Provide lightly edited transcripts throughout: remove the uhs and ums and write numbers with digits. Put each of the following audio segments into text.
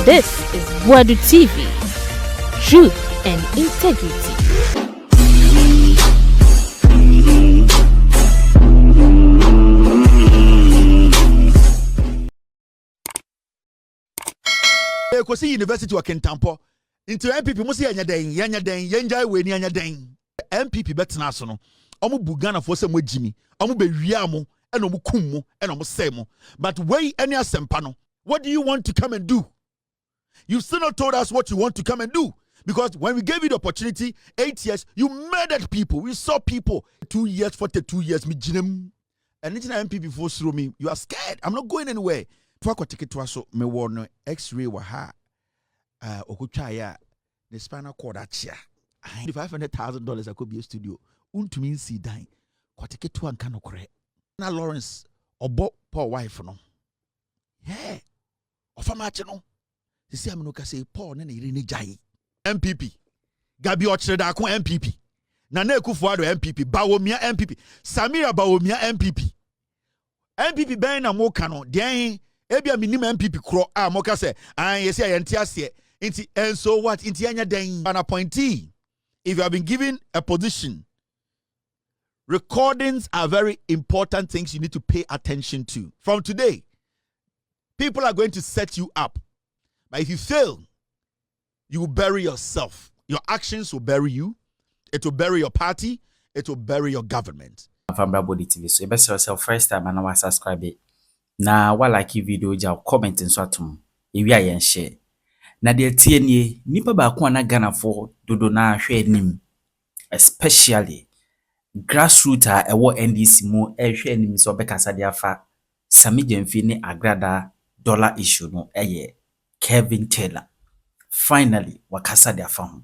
This is Boadu TV. Truth and integrity. Ekosi University wa Kentampo into MPP musi yanya den yenjai we ni yanya den MPP betena so no omo bugana fo se mo jimi omo be wia mo ena omo kum mo ena omo se mo but wey any asempa no what do you want to come and do? You still not told us what you want to come and do, because when we gave you the opportunity 8 years you murdered people. We saw people 2 years 42 years me jinem and it's an MPP for through me. You are scared. I'm not going anywhere. For take to us me warn X-ray wa ha okuchaya the spinal cord achia $500,000 I could be a studio untumi see dying kwateke to anka no kore na Lawrence obo Paul wife no yeah ofamache no sisi amno ka say Paul na ire ni jai MPP Gabi Ochreda ko MPP Nana Akufo-Addo MPP Bawomia MPP Samira Bawomia MPP ben na mo ka no den ebia minim MPP kro a moka se yesi ayente ase inti and so what inti anya den an appointee. If you have been given a position, recordings are very important things you need to pay attention to. From today, people are going to set you up, but if you fail, you will bury yourself. Your actions will bury you. It will bury your party. It will bury your government. From Boadu TV, so you best yourself first time and now subscribe it. Na wa like video ja comment nso atom ewi ayen share na de tie nie nipa ba ko na Ghana for dodo na hwe anim, especially grassroots a ewo NDC mu hwe anim so bekasa de afa Sammy Gyamfi Agradaa dollar issue no Kevin Taylor finally wakasa de afa ho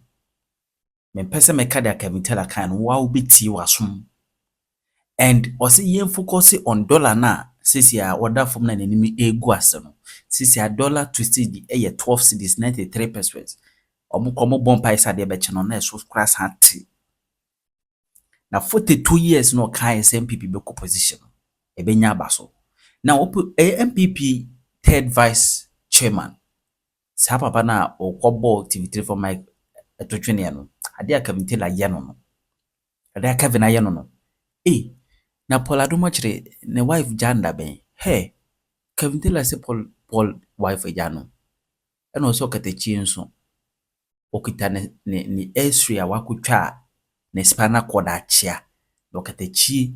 me pese me ka de Kevin Taylor kan wa obeti wasom and also yen focus on dollar na sisi a order from na enemy egu asem sisi a dollar twisted di 12 cedis 93 pesos omo bompa isa de be cheno na so class hat na 42 years no kai MPP be position e be nya baso na MPP third vice chairman sa papa na okobo TV3 for my etotwene no ade aka Kevin ayeno no ade aka Kevin ayeno no na Boadu machre ne wife janda ben hey Kevin Taylor se Paul wife jano eno so Okatakyie nso okita ne Austria wakutwa ne spinal cord achia Okatakyie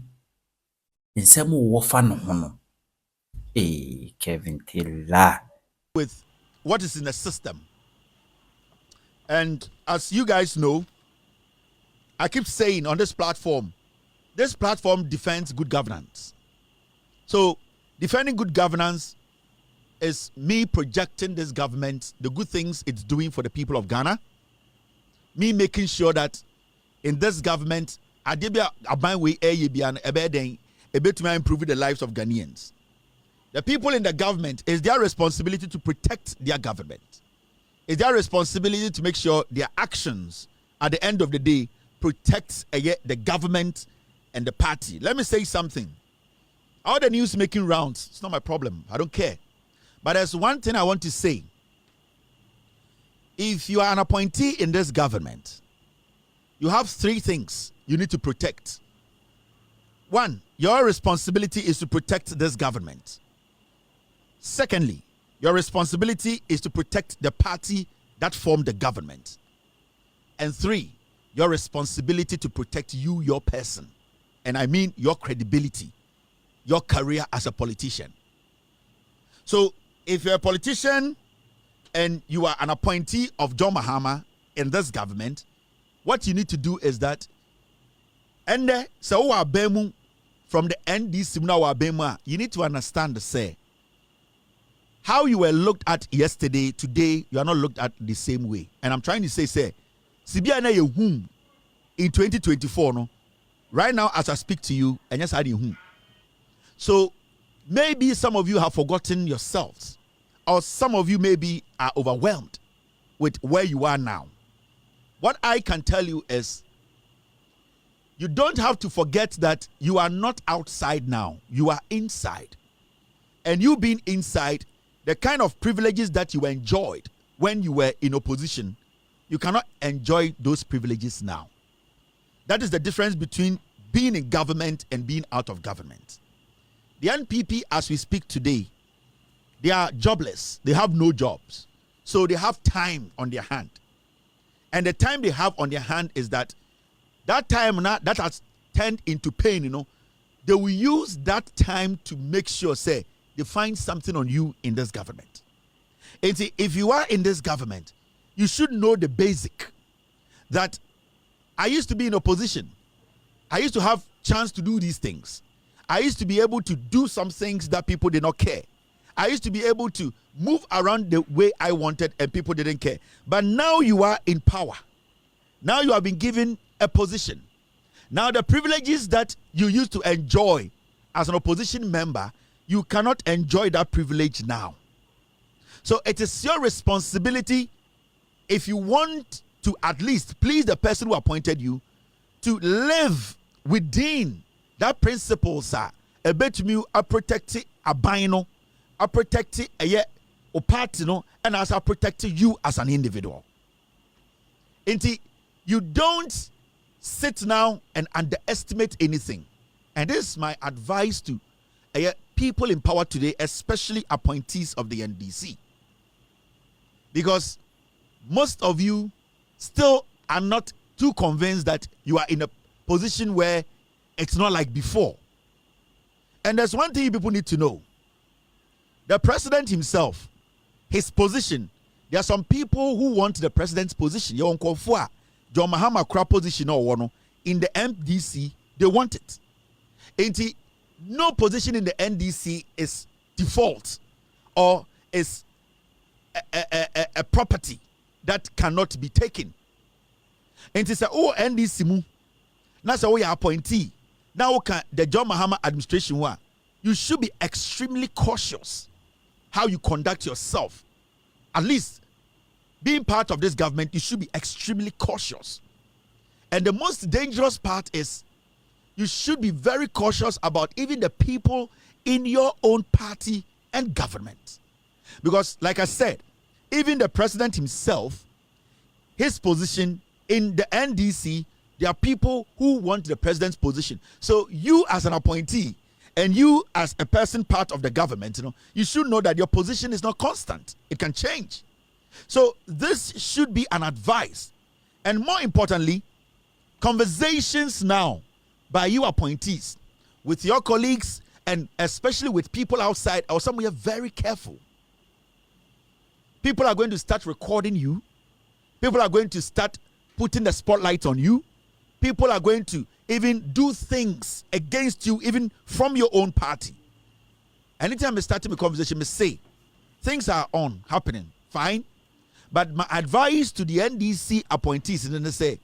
nsem wo fa no ho no Kevin Taylor with what is in the system. And as you guys know, I keep saying on this platform defends good governance. So defending good governance is me projecting this government, the good things it's doing for the people of Ghana, me making sure that in this government, improving the lives of Ghanaians. The people in the government, is their responsibility to protect their government. It's their responsibility to make sure their actions at the end of the day protects the government and the party. Let me say something. All the news making rounds, it's not my problem. I don't care. But there's one thing I want to say. If you are an appointee in this government, you have 3 things you need to protect. 1, your responsibility is to protect this government. Secondly, your responsibility is to protect the party that formed the government. And 3, your responsibility to protect you, your person. And I mean your credibility, your career as a politician. So if you're a politician and you are an appointee of John Mahama in this government, what you need to do is that, and so from the NDC, you need to understand say how you were looked at yesterday, today you are not looked at the same way. And I'm trying to say, in 2024, no. Right now, as I speak to you, and yes, I didn't. So maybe some of you have forgotten yourselves, or some of you maybe are overwhelmed with where you are now. What I can tell you is, you don't have to forget that you are not outside now. You are inside. And you being inside, the kind of privileges that you enjoyed when you were in opposition, you cannot enjoy those privileges now. That is the difference between being in government and being out of government. The NPP, as we speak today, they are jobless. They have no jobs. So they have time on their hand. And the time they have on their hand is that time now that has turned into pain, they will use that time to make sure, say, they find something on you in this government. And see, if you are in this government, you should know the basic that I used to be in opposition. I used to have chance to do these things. I used to be able to do some things that people did not care. I used to be able to move around the way I wanted and people didn't care. But now you are in power. Now you have been given a position. Now the privileges that you used to enjoy as an opposition member, you cannot enjoy that privilege now. So it is your responsibility, if you want to at least please the person who appointed you, to live within that principles are a bit me a protect a bino, a protect a party, and as a protect you as an individual. Inti, you don't sit now and underestimate anything. And this is my advice to people in power today, especially appointees of the NDC. Because most of you still are not too convinced that you are in a position where it's not like before. And there's one thing people need to know. The president himself, his position, there are some people who want the president's position. John Mahama Kra position or in the NDC, they want it. And no position in the NDC is default or is a property that cannot be taken. And it's oh NDC mu. Now say we are appointee. Now the John Mahama administration you should be extremely cautious how you conduct yourself. At least being part of this government, you should be extremely cautious. And the most dangerous part is you should be very cautious about even the people in your own party and government. Because like I said, even the president himself, his position in the NDC, there are people who want the president's position. So you as an appointee and you as a person part of the government, you should know that your position is not constant. It can change. So this should be an advice. And more importantly, conversations now by you appointees with your colleagues and especially with people outside or somewhere, very careful. People are going to start recording you. People are going to start putting the spotlight on you. People are going to even do things against you, even from your own party. Anytime I start a conversation, I say, things are happening, fine. But my advice to the NDC appointees is to say,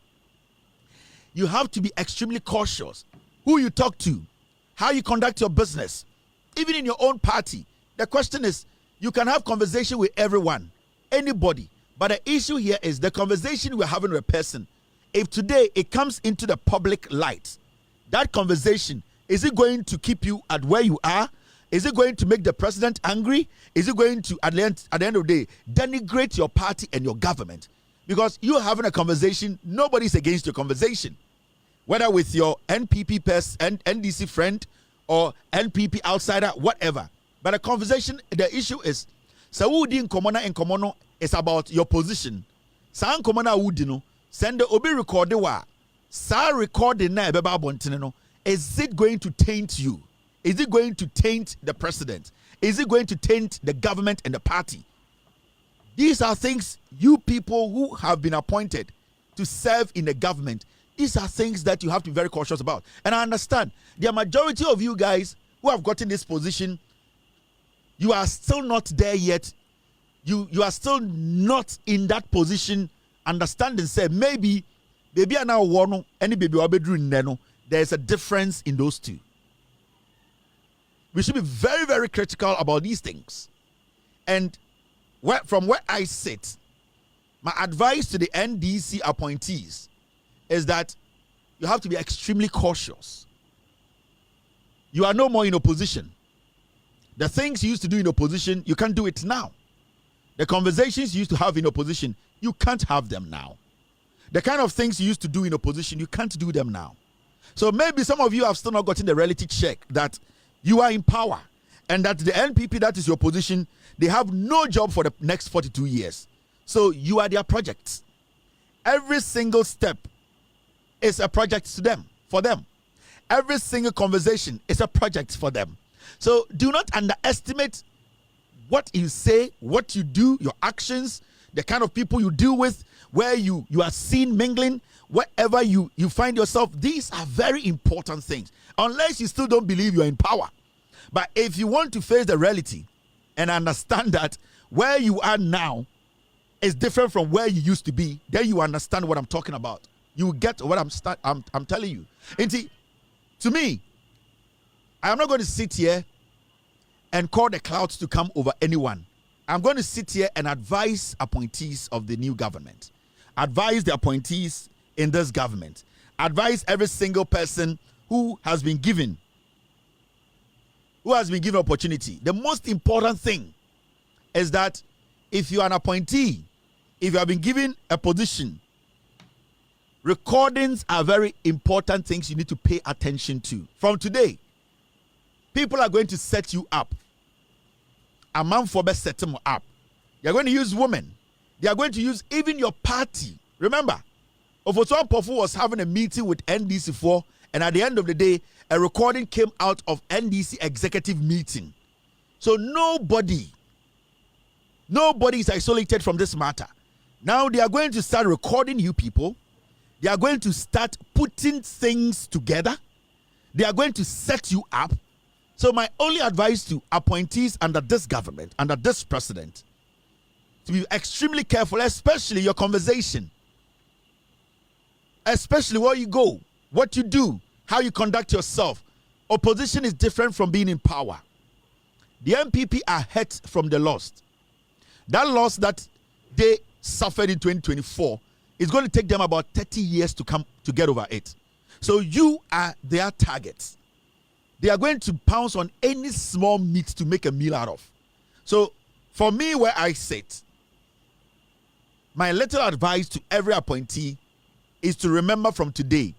you have to be extremely cautious. Who you talk to, how you conduct your business, even in your own party. The question is, you can have conversation with everyone, anybody. But the issue here is the conversation we're having with a person. If today it comes into the public light, that conversation, is it going to keep you at where you are? Is it going to make the president angry? Is it going to, at the end of the day, denigrate your party and your government? Because you're having a conversation, nobody's against your conversation. Whether with your NPP person, NDC friend, or NPP outsider, whatever. But the conversation, the issue is, Saudi in Komona and Komono is about your position. San Komona Udino, send the Obi record wa. Sa recording na ebeba bontino. Is it going to taint you? Is it going to taint the president? Is it going to taint the government and the party? These are things you people who have been appointed to serve in the government, these are things that you have to be very cautious about. And I understand the majority of you guys who have gotten this position, you are still not there yet. You are still not in that position. Understand and say, maybe I now want any baby neno. There's a difference in those two. We should be very, very critical about these things. And from where I sit, my advice to the NDC appointees is that you have to be extremely cautious. You are no more in opposition. The things you used to do in opposition, you can't do it now. The conversations you used to have in opposition, you can't have them now. The kind of things you used to do in opposition, you can't do them now. So maybe some of you have still not gotten the reality check that you are in power and that the NPP, that is your position, they have no job for the next 42 years. So you are their projects. Every single step is a project to them, for them. Every single conversation is a project for them. So do not underestimate what you say, what you do, your actions, the kind of people you deal with, where you are seen mingling, wherever you find yourself. These are very important things. Unless you still don't believe you're in power. But if you want to face the reality and understand that where you are now is different from where you used to be, then you understand what I'm talking about. You get what I'm telling you. And see, to me, I am not going to sit here and call the clouds to come over anyone. I'm going to sit here and advise appointees of the new government. Advise the appointees in this government. Advise every single person who has been given opportunity. The most important thing is that if you are an appointee, if you have been given a position, recordings are very important things you need to pay attention to. From today, people are going to set you up. A man for best set them up. They are going to use women. They are going to use even your party. Remember, Ofotuan Pofu was having a meeting with NDC4, and at the end of the day, a recording came out of NDC executive meeting. So nobody is isolated from this matter. Now they are going to start recording you people. They are going to start putting things together. They are going to set you up. So my only advice to appointees under this government, under this president, to be extremely careful, especially your conversation. Especially where you go, what you do, how you conduct yourself. Opposition is different from being in power. The MPP are hurt from the loss. That loss that they suffered in 2024 is going to take them about 30 years to come to get over it. So you are their targets. They are going to pounce on any small meat to make a meal out of. So for me, where I sit, my little advice to every appointee is to remember from today,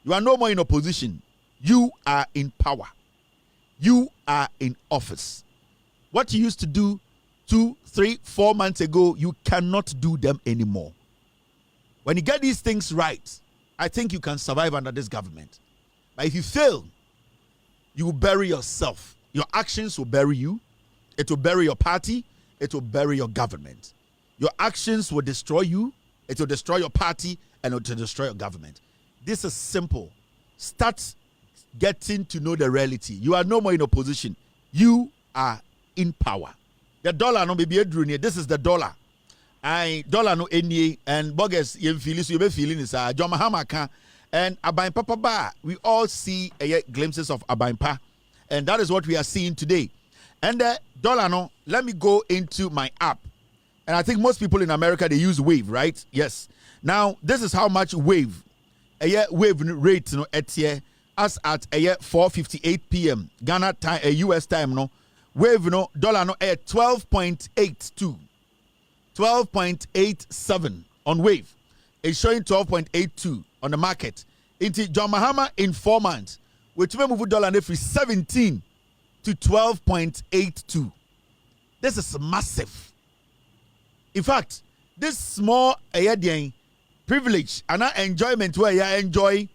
you are no more in opposition. You are in power. You are in office. What you used to do 2, 3, 4 months ago, you cannot do them anymore. When you get these things right, I think you can survive under this government. But if you fail, you will bury yourself. Your actions will bury you. It will bury your party. It will bury your government. Your actions will destroy you. It will destroy your party, and it will destroy your government. This is simple. Start getting to know the reality. You are no more in opposition. You are in power. The dollar no be a. This is the dollar. Dollar no any and bogus you feel so you be feeling is John Mahama can and Abaimpa Papa. We all see glimpses of Abaimpa, and that is what we are seeing today. And the dollar no, let me go into my app. And I think most people in America, they use Wave, right? Yes. Now, this is how much Wave rate no etie as at 4:58 p.m. Ghana time, US time no. Wave no dollar no 12.82. 12.87 on Wave. It's showing 12.82 on the market. Into John Mahama in 4 months, which may move dollar from 17 to 12.82. This is massive. In fact, this small privilege and enjoyment where you enjoy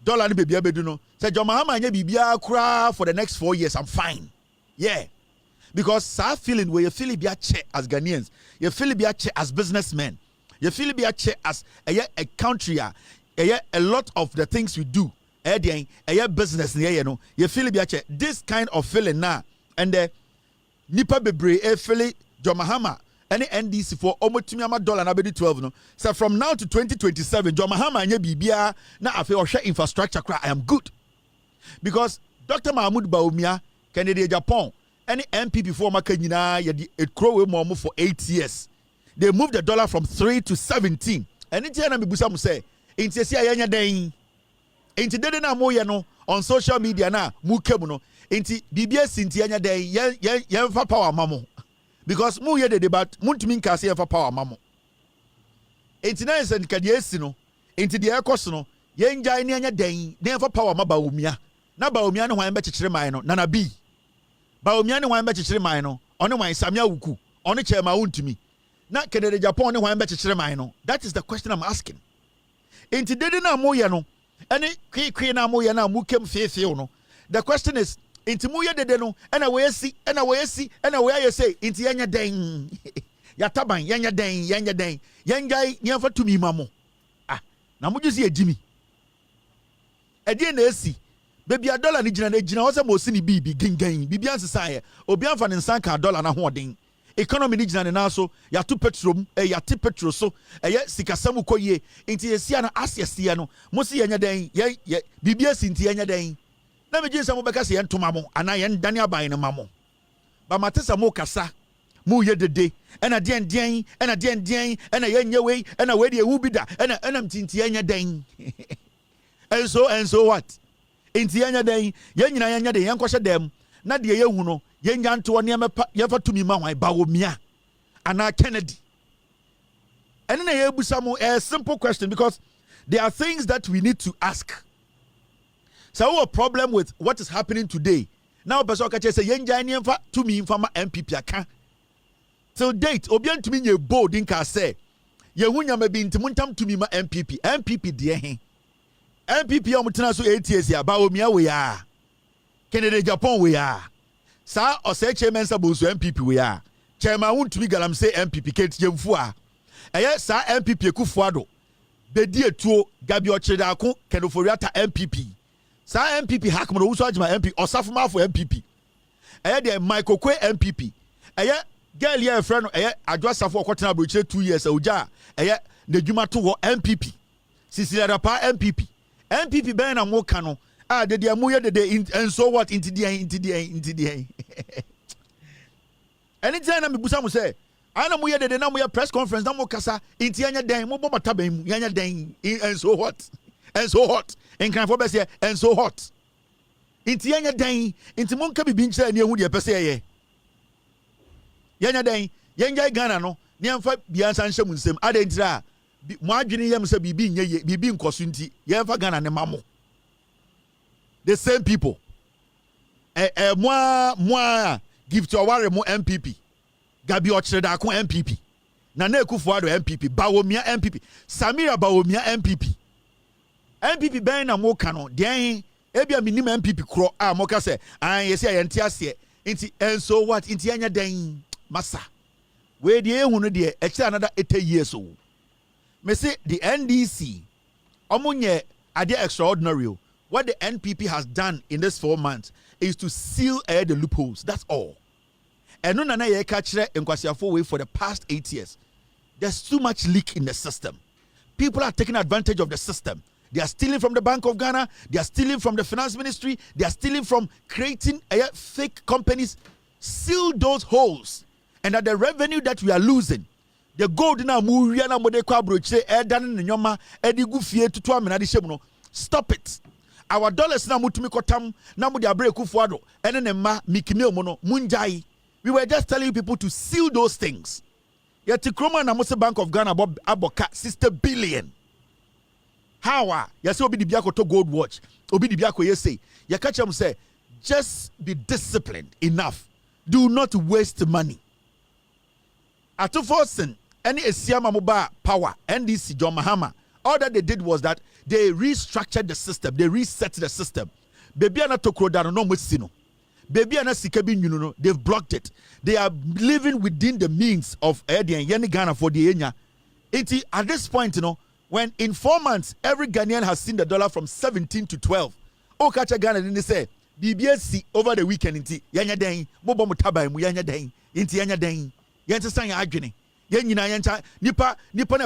dollar ni baby abedu say John Mahama anya bibia kura for the next 4 years. I'm fine. Yeah. Because sa feeling where you feel it be a check as Ghanaians, you feel it be a check as businessmen, you feel it be a check as a country, a lot of the things we do, a business, you feel it be a check. This kind of feeling now, and the Nipa Bebre, feel John Mahama, any NDC for almost $12 na be 12 no. So from now to 2027, John Mahama anya bibia na afi or share infrastructure cry. I am good. Because Dr. Mahmoud Baumia, Kennedy Japan, any MPP former Kenya, it grow more for 8 years. They moved the dollar from 3 to 17. And it's yana bibusa mu say, "Intesi ayanya den." Inti dede na mo ye no on social media na mu kem no. Inti bibia sinti anya den yen fa power mamo. Because mu ye dede but muntumi nka se yen fa power mamo. Inti na esen ka de esi no. Inti de ekos no yen jai ne anya den yen fa power maba omia. Na ba omia ne hwan be kyekyere man no na bi. Ba omia ne hwan be kyekyere man no. Ono wan samia wuku. Ono chema wuntumi. Na Kennedy Japan ne hwan be kyekyere man no. That is the question I'm asking. Inti dede na mo ye no. Any kwi na mo ye na mu kem fefe no. The question is inti mu ye dede no na we si na we say inti yenya den. Ya taban yenya den yengai nyemfa tumi mamo. Ah na mo jusi ejimi. Edi na esi baby a dollar ni gina wo se mo si ni bibi gingan bibi ansesa ye obi anfa ne nsan ka dollar na ho den. Economy ni gina ne na so ya to petrol ya te petrol so ye sikasam koye inti yesia na asiesia no mo si yenya den ye bibia si inti yenya den na me jinsa mo beka se yentoma mo ana ye ndane aban ne mamo ba matesa mo kasa mo ye dede ena den ena yenye we ena we de ewu bida ena mtinti yenya den and so what inti yenya den ye nyina yenya den yen kwhye dem na de ye hu no yenya nto ne ye fa tumi ma hwan ba wo mia ana Kennedy. And then a simple question, because there are things that we need to ask. So a problem with what is happening today. Now person can say yenja to me from MPP aka. Till date obian to me ye bold in ka say ye hunya me bi ntimuntam to me ma MPP de he. MPP omutena so 8 years ya ba omia we ya. Kennedy Japan we ya. Sa o say chairman saboso MPP we ya. Chairman won to me galam say MPP ket yemfu a. Eye sa MPP Kufuado bedi etuo gabi ocheda ko kenoforiata MPP sa MPP hakmo wo so agima MP osafuma for MPP eye de Michael Kwe MPP eye girl ye friend eye adwasafo okotena brochire 2 years oja eye nedwuma to wo MPP Sisilia pa MPP ben na mo ka no a de mo ye de and so what into the anytime na me busa mo say ana mo ye de na mo ye press conference na mo kasa inti anya den mo bo mataban mu anya den and so hot en kan for be say and so hot inti anya den inti mo nka bibi nkyere ne ehu de pese ye anya den yenja Ghana no ne amfa bia nsa nhyem nsem adentira mo adwene yem se bibi nye ye bibi nkoso nti ye mfa Ghana ne mamo the same people moi give to aware mo MPP Gabi Ochireda ko MPP Nana Kufuado MPP Bawomia MPP Samira Bawomia MPP ben na mo kano den ebia minim MPP kro a mo ka se an yesi ayente ase inti and so what inti anya den masa we de ehunu de e kira another 80 years old me say the NDC omunye ade extraordinary. What the NPP has done in this 4 months is to seal the loopholes. That's all. And no nana ye kachire enkwasiafo way for the past 8 years. There's too much leak in the system. People are taking advantage of the system. They are stealing from the Bank of Ghana. They are stealing from the Finance Ministry. They are stealing from creating fake companies. Seal those holes. And that the revenue that we are losing, the gold now muriana mode kwabroche edan nyoma edigu fie tutu amena de shemu no, stop it. Our dollars na mutumi kotam na mu de abre Kufuado ene ne ma mikime omo no munjai. We were just telling people to seal those things. Yet Kroma na Mose Bank of Ghana aboka 60 billion. How? Yes, obi di biako to gold watch. Obi di biako yesi. Ya catch them say, just be disciplined enough. Do not waste money. At forcing any Esiama Moba power, NDC John Mahama, all that they did was that they restructured the system. They reset the system. Baby ana tokro dano no musino. Baby ana sikabi nyuno, they've blocked it. They are living within the means of Eddie and Yenny Ghana for the Enya. At this point, when in 4 months, every Ghanaian has seen the dollar from 17 to 12. Okacha Ghana didn't say, BBSC over the weekend, Yanya Dane, Bobo Mutaba, Yanya Dane, Yanya Dane, Yanta Sang Agony, Yanina Yanta, Nipa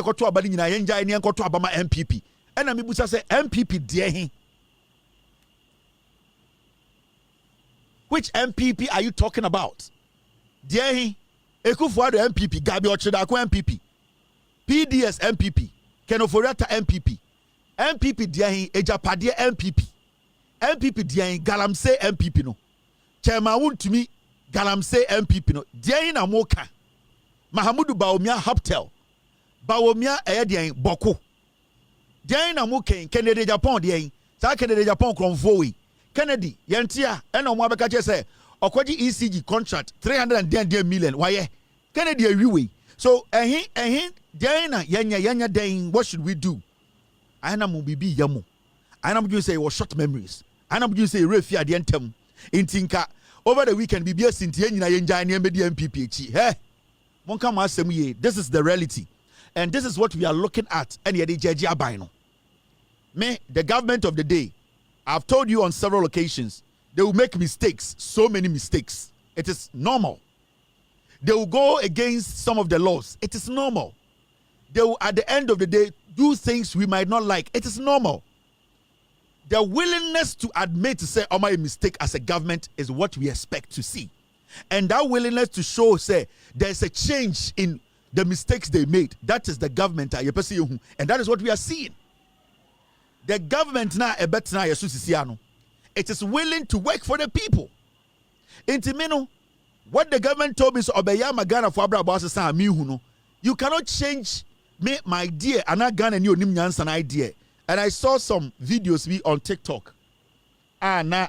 Koto Abadina, Yanja, and Yankoto Abama MPP. And Amibusa say, MPP, dear. Which MPP are you talking about? Dear, Ekufuado MPP, Gabi Ochedako MPP, PDS MPP, Kenoforiata MPP, MPP diahin ejapade MPP diahin galamsey MPP no chairman wuntumi galamsey MPP no diahin na moka Mahamudu Bawumia Hoptel Bawumia diahin boko diahin na moka Kennedy Japan diahin sa Kennedy Japan kronfowi Kennedy yentia ena omo abeka che say okwaji ECG contract 310 million why Kennedy awiwe so diahin na yenya den what should we do I am bibi yamu. I am going to say was short memories. I am going to say refi adientem. Intinka over the weekend bibia sintie nyina yenja ne medi MPP echi. Hey. Monka ma asem ye. This is the reality. And this is what we are looking at. And ye dey jeje aban no. Me the government of the day. I've told you on several occasions they will make mistakes, so many mistakes. It is normal. They will go against some of the laws. It is normal. They will at the end of the day do things we might not like. It is normal. The willingness to admit to say, oh, my mistake as a government is what we expect to see. And that willingness to show, say, there's a change in the mistakes they made. That is the government. And that is what we are seeing. The government now, it is willing to work for the people. Intimino, what the government told me is, you cannot change my idea and I got a new Nimyan's an idea. And I saw some videos be on TikTok. Na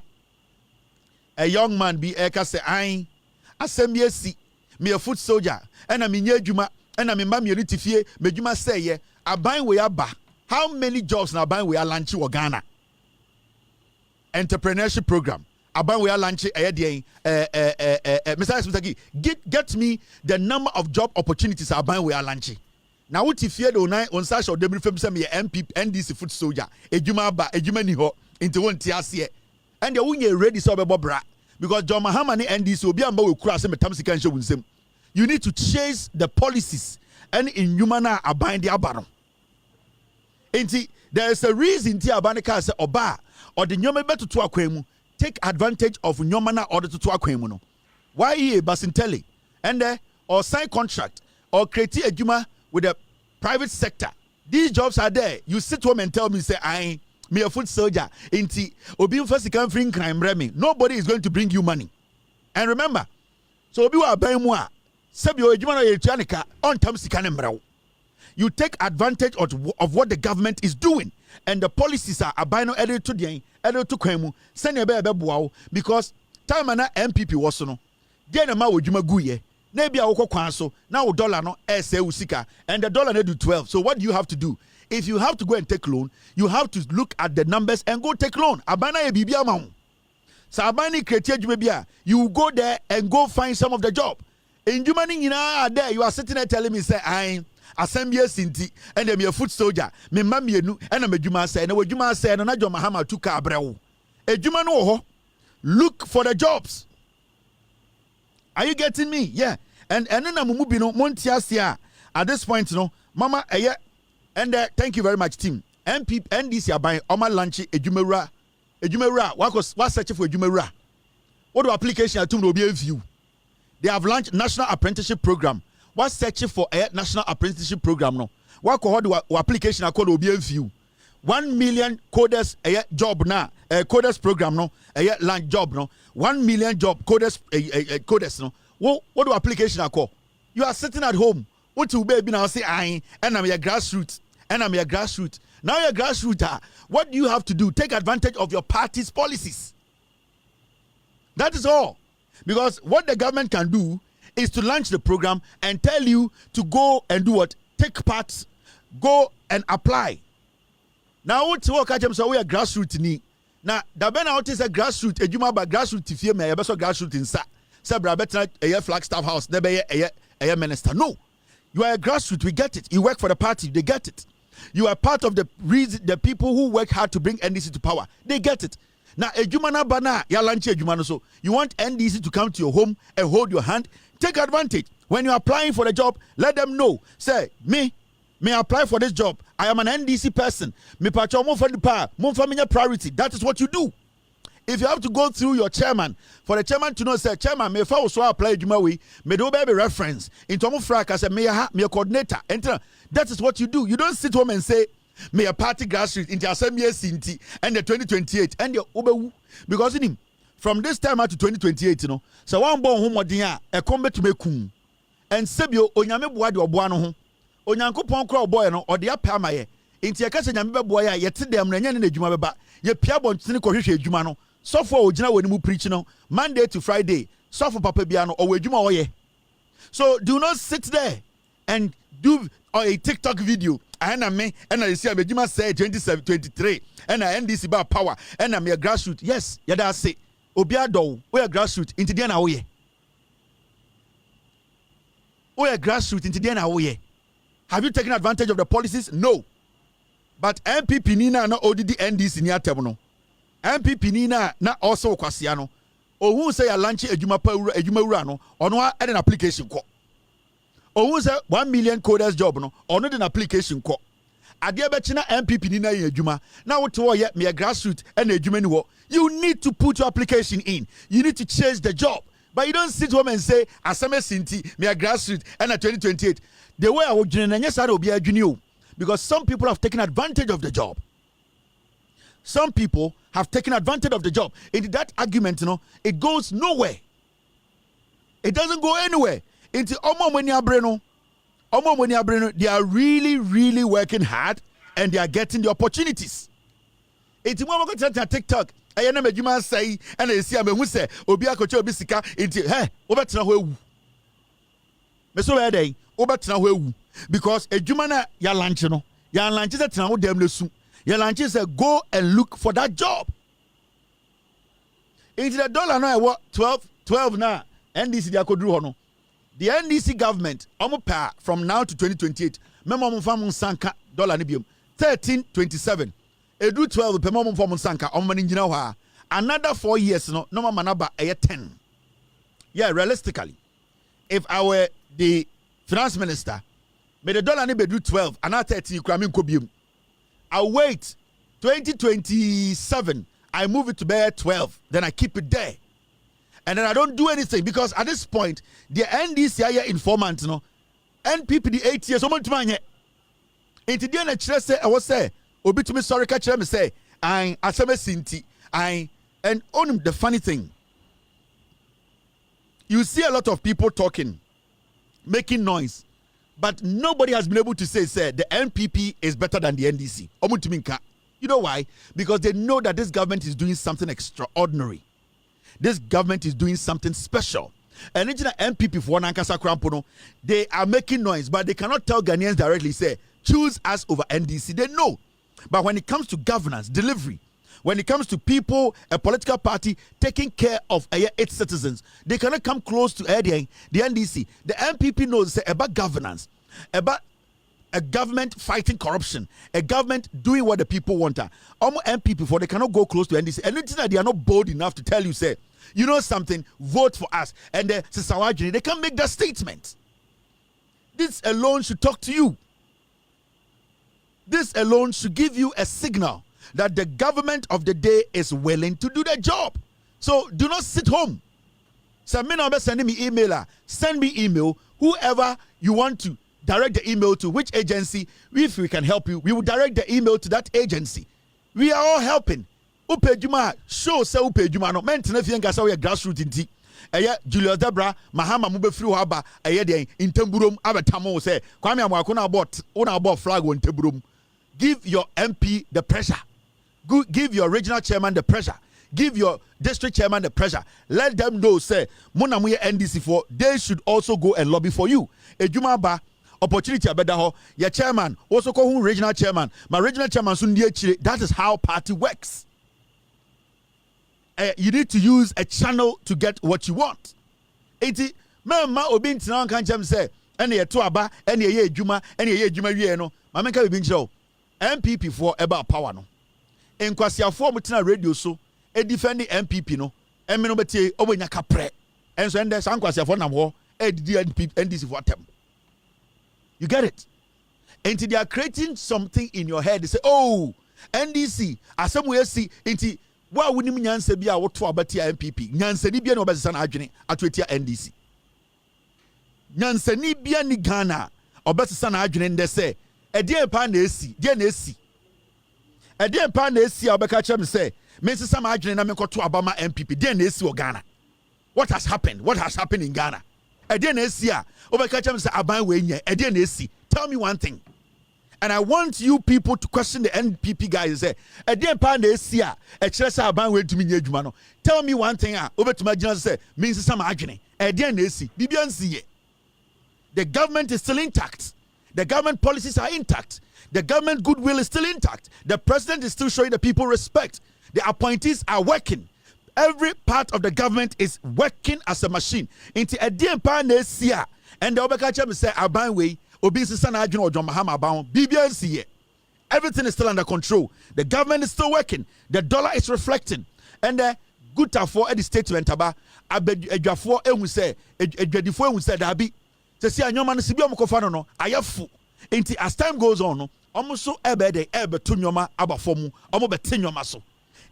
a young man be eka say I assemble si me a foot soldier and I'm in juma and I'm in mammy fie me juma say ye aban we aba. How many jobs na aban we are launch or Ghana? Entrepreneurship program. Aban we are launch Mr. Get me the number of job opportunities aban we are launching. Now what if you don't on such or debris from some MP NDC foot soldier ejuma ba ejuma ni ho into one tiasie and the one ready so bra because John Mahama ni NDC obi amba we kura say metam sika nche wunsem. You need to chase the policies and in human aban the abaro. There is a reason ti abanika say oba or the nyoma beto to akwemu take advantage of nyoma order to akwemu no. Why he basintele and or sign contract or create a juma with the private sector. These jobs are there. You sit home and tell me, say, I me a foot soldier. Inti obi first can bring crime remi. Nobody is going to bring you money. And remember, so obi wa buy more. Sebi o ejuma na yetuanika on tam sika nemrawo. You take advantage of what the government is doing, and the policies are abino edit to the edit to kwemu. Send your baby buao because time na MPP was no. Dia na ma ojuma guye. Maybe I so now dollar no usika and the dollar do 12. So what do you have to do? If you have to go and take loan, you have to look at the numbers and go take loan. Abana e bibia ma. So abani create you go there and go find some of the job. In Jumani there you are sitting there telling me say I assembly sinti and them your foot soldier me mamienu and I'm a juma say na juma say na John Mahama to Cabrel. A juma no look for the jobs. Are you getting me? Yeah. And then I'm moving on Montiasia at this point, Mama, and thank you very much, team. MP NDC are buying Oma Lanchi, a Jumera. What searching for Jumera? What do application to will be a view? They have launched National Apprenticeship Program. What searching for a National Apprenticeship Program? No. What application I call will be a view? 1 million coders a job now. Coders program no a land job no 1 million job coders no what do application I call? You are sitting at home. What you baby now say I and I'm your grassroots and I'm your grassroots. Now you're grassroots. What do you have to do? Take advantage of your party's policies. That is all. Because what the government can do is to launch the program and tell you to go and do what? Take part, go and apply. Now what work at so we are grassroots ni. Now the ben out is a grassroots ejuma ba grassroots tifie me e so grassroots insa. Say bra better a Flagstaff house there be a minister. No. You are a grassroots, we get it. You work for the party, they get it. You are part of the reason the people who work hard to bring NDC to power. They get it. Now ejuma na bana ya lunch ejuma no so. You want NDC to come to your home and hold your hand? Take advantage. When you are applying for the job, let them know. Say, me apply for this job. I am an NDC person. Me pacho mo for the power. Mo for me priority. That is what you do. If you have to go through your chairman, for the chairman to know, say, chairman, me if I also apply Jumawi, me do baby reference. Into mo fraka say me a coordinator. Enter. That is what you do. You don't sit home and say, me a party grassroots into assembly sinti and the 2028 and the obewu because in him from this time out to 2028 so one born home odin a come to make kum and sebio onyame Boadu oboa no ho onyankopon kra oboy no ode apa amaye nti e ka se nyame beboa ya yete dem na nya ne adwuma beba ye pia bontene ko hwehwe adwuma no sofo ogina wani mu preach no Monday to Friday sofo papa bia no owo adwuma oye. So do not sit there and do a TikTok video and I see a Medjima say 27-23 and I NDC bar power and I'm a grassroots. Yes, yada say Obiado, we are grassroots into the oye. We are grassroots into the oye. Have you taken advantage of the policies? No. But MPP Nina na ODD NDC ni atebuno. MPP Nina na also kwasiano. O who say a lunch ejuma ura no ono an application ko. O who say 1 million coders job no ono an application ko. Ade bechina MPP Nina ejuma. Na what to ye me a grassroots and ejuma ni wo. You need to put your application in. You need to change the job. But you don't sit home and say Asame Sinti me a grassroots and a 2028. The way I would be a junior because some people have taken advantage of the job. Some people have taken advantage of the job. In that argument, it goes nowhere. It doesn't go anywhere. Into they are really working hard and they are getting the opportunities. It's more TikTok. I know Medjima say and I see a who say Obia Kocho Bisika into hey over who Meso Ede over because a Jumana ya lunch no ya lunch is a dem lesu. Your lunch is go and look for that job. Into the dollar now what 12 now NDC they could do hono. The NDC government from now to 2028 memo fam sanka dollar nibium 13.27 edu 12 pe memo fam sanka omani ngina ho another 4 years no manaba 10. Yeah, realistically if I were the finance minister may the dollar ni be do 12 and 13 kura me nkobium I'll wait 2027 I move it to bear 12 then I keep it there and then I don't do anything because at this point the NDC informant NPP the 8 years omo ntuma nye enti dia na kire say I was say obi to me sorry ka kire me say I aseme sinti and on the funny thing you see a lot of people talking making noise. But nobody has been able to say the NPP is better than the NDC. You know why? Because they know that this government is doing something extraordinary. This government is doing something special. And the NPP for Nankasa Krampono, they are making noise, but they cannot tell Ghanaians directly, say, choose us over NDC. They know. But when it comes to governance, delivery, when it comes to people, a political party taking care of its citizens, they cannot come close to the NDC. The NPP knows about governance, about a government fighting corruption, a government doing what the people want. Almost NPP for they cannot go close to NDC. And it's that they are not bold enough to tell you, say, you know something, vote for us. And they can make that statement. This alone should talk to you. This alone should give you a signal that the government of the day is willing to do the job. So do not sit home. Send me email. Send me email. Whoever you want to direct the email to, which agency, if we can help you, we will direct the email to that agency. We are all helping. Upejuma show say upejuma no mentena fi ngasa we grassroots inti. Eye Julius Debra Mahama mube free haba eye den intemburom abetamo say Kwame Amwako na abort flag on temburom. Give your MP the pressure. Give your regional chairman the pressure. Give your district chairman the pressure. Let them know, say, Munamuye NDC for they should also go and lobby for you. Ejuma ba opportunity abedaho. Your chairman also call regional chairman. My regional chairman that is how party works. You need to use a channel to get what you want. Eti mama obi ntina kan chem say ene ye to aba ene ye ejuma ene ye ejuma wie no. Mama ka bi nchiro MPP for about power no. Enkwasiafo mutina radio so e defend MPP no emme no betie obenya kapre enso ende sankwasiafo nam ho e di NDC for them. You get it? And they are creating something in your head. They say, oh, NDC asem we see enti wa wonim nyansa bi a woto abatia MPP nyansa ni bia na obesesa na adwene atwetia NDC nyansa ni bia ni Ghana obesesa na adwene nde se e die pa na esi die na esi ɛdeɛ pa na esi a wobɛka kyerɛ me sɛ mensesa ma adwene na menkɔto abama MPP deɛ na esi wɔ Ghana. What has happened? What has happened in Ghana? Ɛdeɛ na esi a wobɛka kyerɛ me sɛ aban wei nyɛ ɛdeɛ na esi. Tell me one thing. And I want you people to question the NPP guys. Say, ɛdeɛ pa na esi a ɛkyerɛ sɛ aban wei tumi nyɛ adwuma no. Tell me one thing a wobɛtumi agyina sɛ mensesa ma adwene ɛdeɛ na esi. Bibia nsi yɛ. The government is still intact. The government policies are intact. The government goodwill is still intact. The president is still showing the people respect. The appointees are working. Every part of the government is working as a machine. Into a DMPA nesia and the Obakacha say aban way obi sisa na adwene Ojo Mahama aban BBNC. Everything is still under control. The government is still working. The dollar is reflecting. And the good for the statement aba abedwafo ehun say edwadifo ehun say dabi. Se si anyoma no sibi omokofa no no ayafu. Into as time goes on no omo ebede to nyoma abafomu omo bete nyoma so.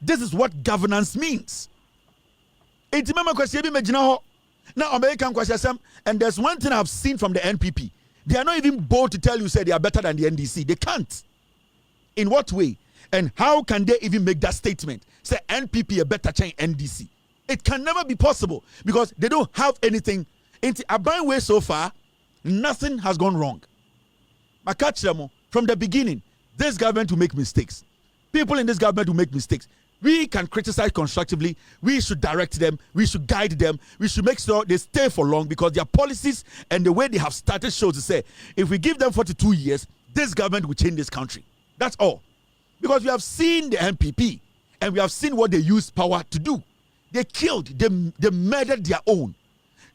This is what governance means. Into mama kwesi bi megina ho na American kwesi and there's one thing I've seen from the NPP. They are not even bold to tell you say they are better than the NDC. They can't. In what way? And how can they even make that statement? Say NPP a better than NDC. It can never be possible because they don't have anything. Into a way so far, nothing has gone wrong. From the beginning, this government will make mistakes. People in this government will make mistakes. We can criticize constructively. We should direct them. We should guide them. We should make sure they stay for long because their policies and the way they have started shows to say, if we give them 42 years, this government will change this country. That's all. Because we have seen the NPP and we have seen what they used power to do. They killed, they murdered their own.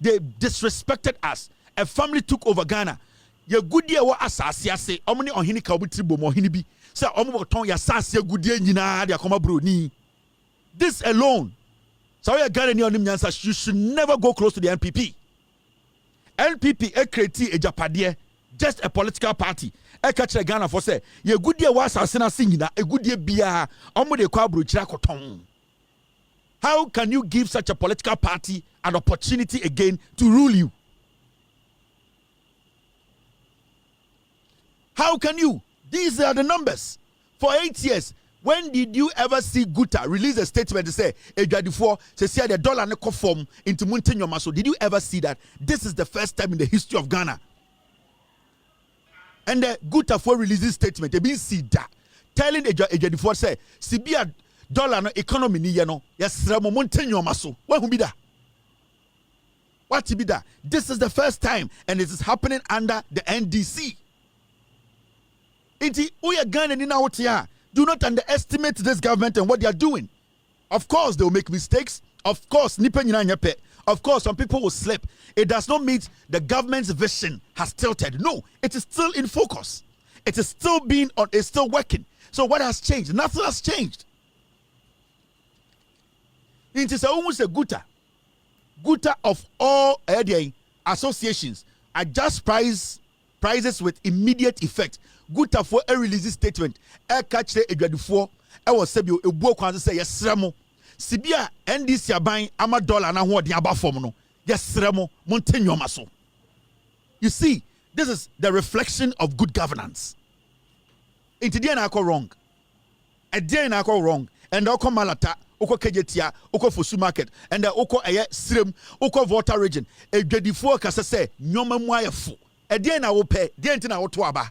They disrespected us. A family took over Ghana. Ye goodie wa asase ase omni ohini ka obutri bom ohini bi say omo ton ya asase goodie nyina de akoma broni. This alone, so we Ghana ni onim nyansa, you should never go close to the NPP. NPP e create a japade, just a political party. E ka kire Ghana for say ye goodie wa asase na se nyina e goodie bia omo de kwa brochira koton. How can you give such a political party an opportunity again to rule you? How can you? These are the numbers. For 8 years, when did you ever see Guta release a statement to say, Ejadifo, say the dollar ne conform into Muntinyo Maso? Did you ever see that? This is the first time in the history of Ghana. And the Guta for releases statement, they been see that. Telling Ejadifo say, Sibia dollar no economy ni yeno, yes, Ramo Muntinyo Maso. What will be that? What will be that? This is the first time, and it is happening under the NDC. Do not underestimate this government and what they are doing. Of course, they will make mistakes. Of course, of course, some people will slip. It does not mean the government's vision has tilted. No, it is still in focus. It is still being on. It's still working. So what has changed? Nothing has changed. It is almost a guta of all associations. Adjust prices with immediate effect. Guta for a release statement. Catch the Edwadifo. I was said you a book on say yes, Ramo. Sibia NDC buying ama dollar na what the above form no. Yes, Ramo, Montenyo Maso. You see, this is the reflection of good governance. Into the na wrong. A day na wrong. And oko malata, oko kejetia, oko fosu market, and the oko aye srim, oko water region. Edwadifo kasa say nyoma mwayefu. A day na wo pay, day na wo to aba.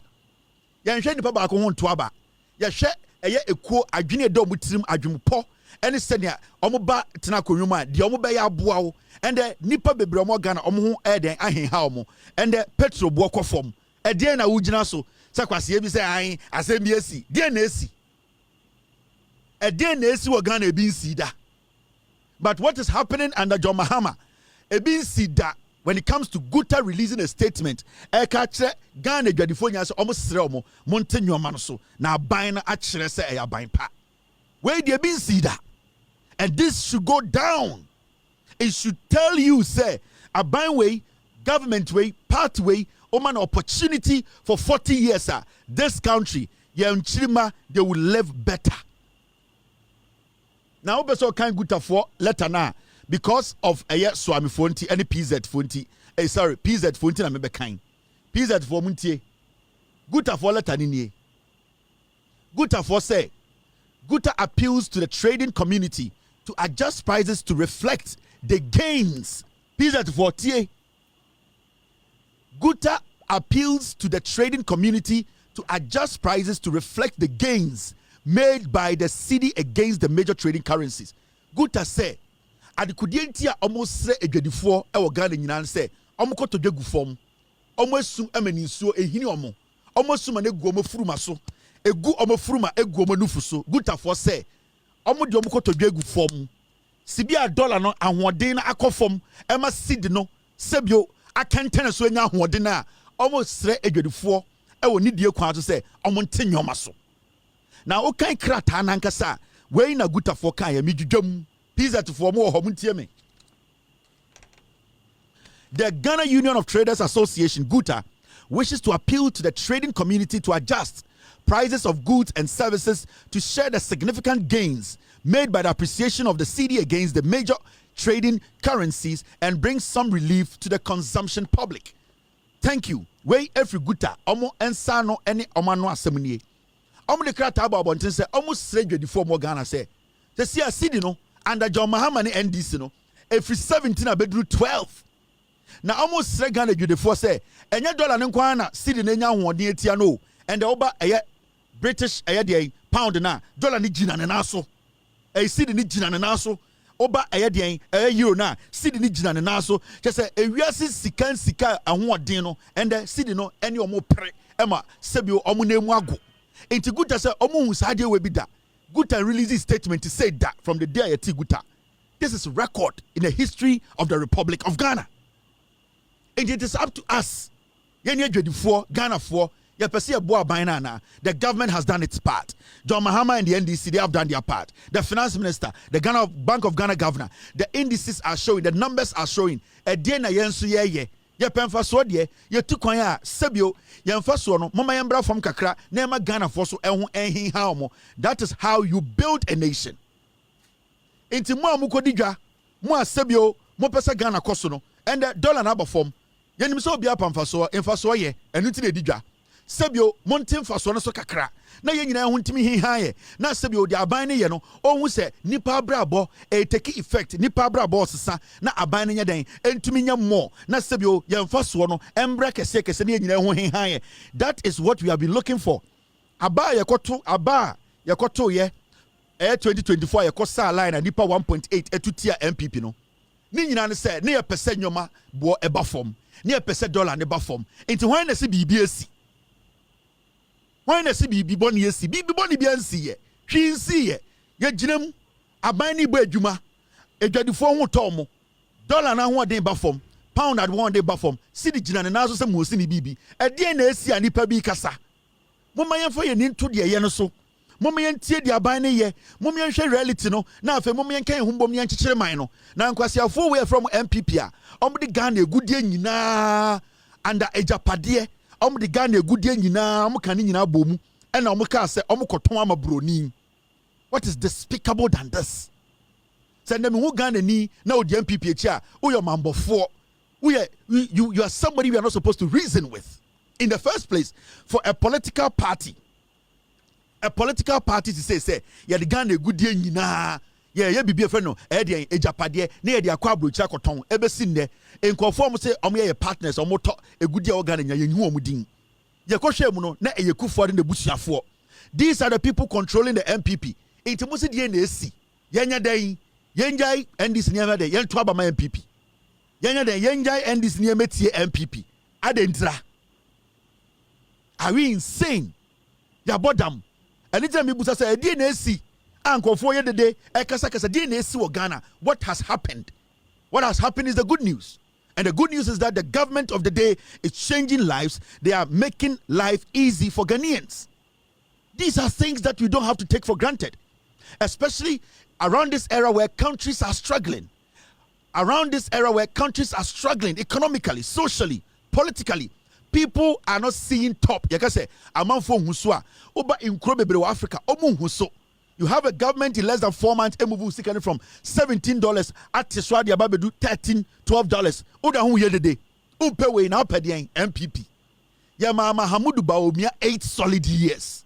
Ya nhwe nipa ba ko ho nto aba ya hwe eye ekuo adwene do mutirim adwumpo ene senia omo ba tena konwuma de omo be ya aboa wo ende nipa bebre omo Ghana omo ho eden ahenha omo ende petrol bo kofom ede na wugina so sakwase bi say ahen asem bi esi de na esi ede na esi wo Ghana e bi nsi da. But what is happening under John Mahama e bi nsi da. When it comes to Guta releasing a statement, Ghana Jadifonia so almost sremo Montenyo Manso na bina actually say a bine pa. Where they been see that? And this should go down. It should tell you, say, a bine way, government way, pathway, an opportunity for 40 years, sir. This country, Chima, they will live better. Now, also kind Guta for letter now. Because of a Swami Fonti, any PZ Fonti, PZ Fonti, and maybe kind. PZ for Muntie. Good for letter in ye. Good for say, Guta appeals to the trading community to adjust prices to reflect the gains. Guta appeals to the trading community to adjust prices to reflect the gains made by the cedi against the major trading currencies. Guta say, adikudientia almost say edwedifo e wo Ghana nyina say omokoto dwegu fom omosum amaninsuo ehini omosum na egu omofuruma so egu omofuruma egu omonufu so. Guta for say omo de omokoto dwegu fom sibia dollar no ahoden na akofom ema cedi no sebio akantene so nya ahoden na omo sre edwedifo e wo nidie kwa so say omo nte nyoma so. Na o kan krata na nkasa we na Guta for kan ya midwudwam pizza to for mo ho me. The Ghana Union of Traders Association, Guta, wishes to appeal to the trading community to adjust prices of goods and services to share the significant gains made by the appreciation of the cedi against the major trading currencies and bring some relief to the consumption public. Thank you. We every Guta, omo ensano any omano asemnie. Omo de krata aba abonten se omo sredwe di form Ghana se. Se sia cedi no under John Mahama ne NDC no every 17 abedru 12. Na almost sre Ghana dwedefo say enye dollar ne nkwan na cedi na nya hoɔden etia no and the oba eye British eye de pound na dollar ne gina ne naso cedi ne gina ne naso oba eye de euro na cedi ne gina ne naso che say ewiase sika ahoɔden no and the cedi no ene omo pre ema sebio omo na emu ago enti Guta say omo hu sade we bi da. Guta releases a statement to say that from the day ayeti Guta. This is a record in the history of the Republic of Ghana. And it is up to us. Ghana for the government has done its part. John Mahama and the NDC, they have done their part. The finance minister, the Ghana Bank of Ghana governor, the indices are showing, the numbers are showing. A day na yensu ye. Ye penfa so de ye tu kwan a sebio ye mfa so no mama ye mbra fam kakra na ma Ghana for so ehun ehin ha mo. That is how you build a nation. Enti mo amukodi dwa mo a sebio mo pesa Ghana koso no and the dollar na bafom ye nim so bia pamfa so emfa so ye enu ti na di dwa sebio mo ntim fa so no so kakra na ye nyina ehun timi hin ha ye na sebio de aban ne ye no ohun se nipa brabo e take effect nipa brabo sesa na aban ne ye den entumi nya mo na sebio ye mfa so no embra kese na ye nyina ehun hin ha ye. That is what we have been looking for. Aba ye koto ye 2024 ye kosa line na nipa 1.8 etutia MPP no ni nyina ne se ne ye pese nyoma bo eba fom ne ye pese dollar ne ba fom enti hwan na se bibi asi. Why na si bibi boni esi bibi boni bi ansi ye hwinsi ye ginam aban ni bo adwuma edwadifo ho tomo dollar na ho den ba fom pound at one day ba fom cedi gina ne naso se mo si ni bibi ede na esi anipa bi kasa moma yemfa ye ni nto de ye no so moma yentie de aban ne ye moma yenhwe reality no na afa moma yenkan humbom yen kyekyere man no na nkwasiafo we from MPP a omde Ghana egudie nyina under ejapade the Ghana egudie nyina omkane nyina bomu ena omka se omkoton amabroni. What is despicable than this? Say na me hu Ghana ni na odi MPP echi a uyo mambofo you are somebody we are not supposed to reason with in the first place. For a political party to say yeah the Ghana egudie nyina ye bibi efe no de ejapade na ye de akwa abrochi akoton ebesi nne enkofo mo se omo ye partners omo to egudie organ nya ye hu omo din ye kohwe mu no na eyekufo de busuafo. These are the people controlling the MPP. Enti mo se de na esi yenya dan yenjai NDC ne de yento aba ma MPP yenya dan yenjai NDC ne metie MPP adentra. Are we insane? Ya bodam anita mi busa se de na esi ankofo ye dede ekasa de na esi wo Ghana. What has happened? What has happened is the good news. And the good news is that the government of the day is changing lives. They are making life easy for Ghanaians. These are things that we don't have to take for granted, especially around this era where countries are struggling. Around this era where countries are struggling economically, socially, politically. People are not seeing top. Like I say, amanfo huswa oba inkro bebre wa Africa omu huso. You have a government in less than 4 months, moving from $17 at Tiswadi Ababedu $13, $12. Oda hu ye de Upewe na pedian MPP. Ya mama Hamudu Baomia 8 solid years.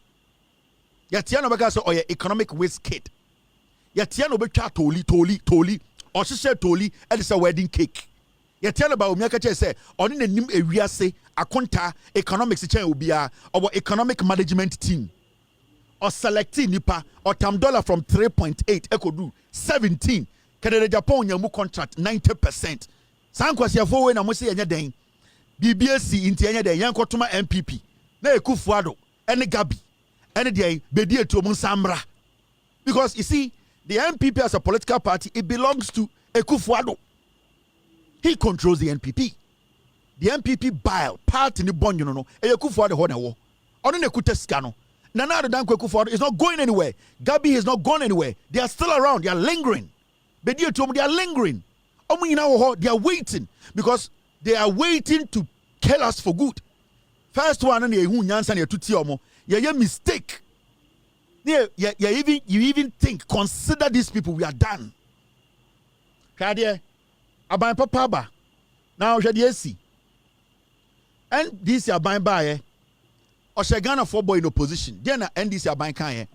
Yatia no beka so oye economic waste kid. Yatia no betwa toli. Or she said toli and it's a wedding cake. Yatia no ba omiaka che say oni na nim ewiase akonta economics chain obia or economic management team. Or selecting nipa or tam dollar from 3.8 ekodu 17. Canada Japan yamu contract 90%. Sankwasi afo we na mo se yenye den. BBSC inti yenye den yankotuma MPP. Na Ekufuado ene Gabi ene dey bedi etu omun samra. Because you see, the MPP as a political party, it belongs to Ekufuado. He controls the NPP. The NPP bile part in the bond, Ekufuado honewo. Ono ne kuteskano. Nana the Danko Ekufuado is not going anywhere. Gabi is not gone anywhere. They are still around. They are lingering. Bedi etu they are lingering. They are waiting because they are waiting to kill us for good. First one, you mistake. You even think, consider these people, we are done. Kadia, Aban Papa, now Shadi. And this is Aban Baye, or Shagana for boy in opposition. Then and this is Aban Kanye.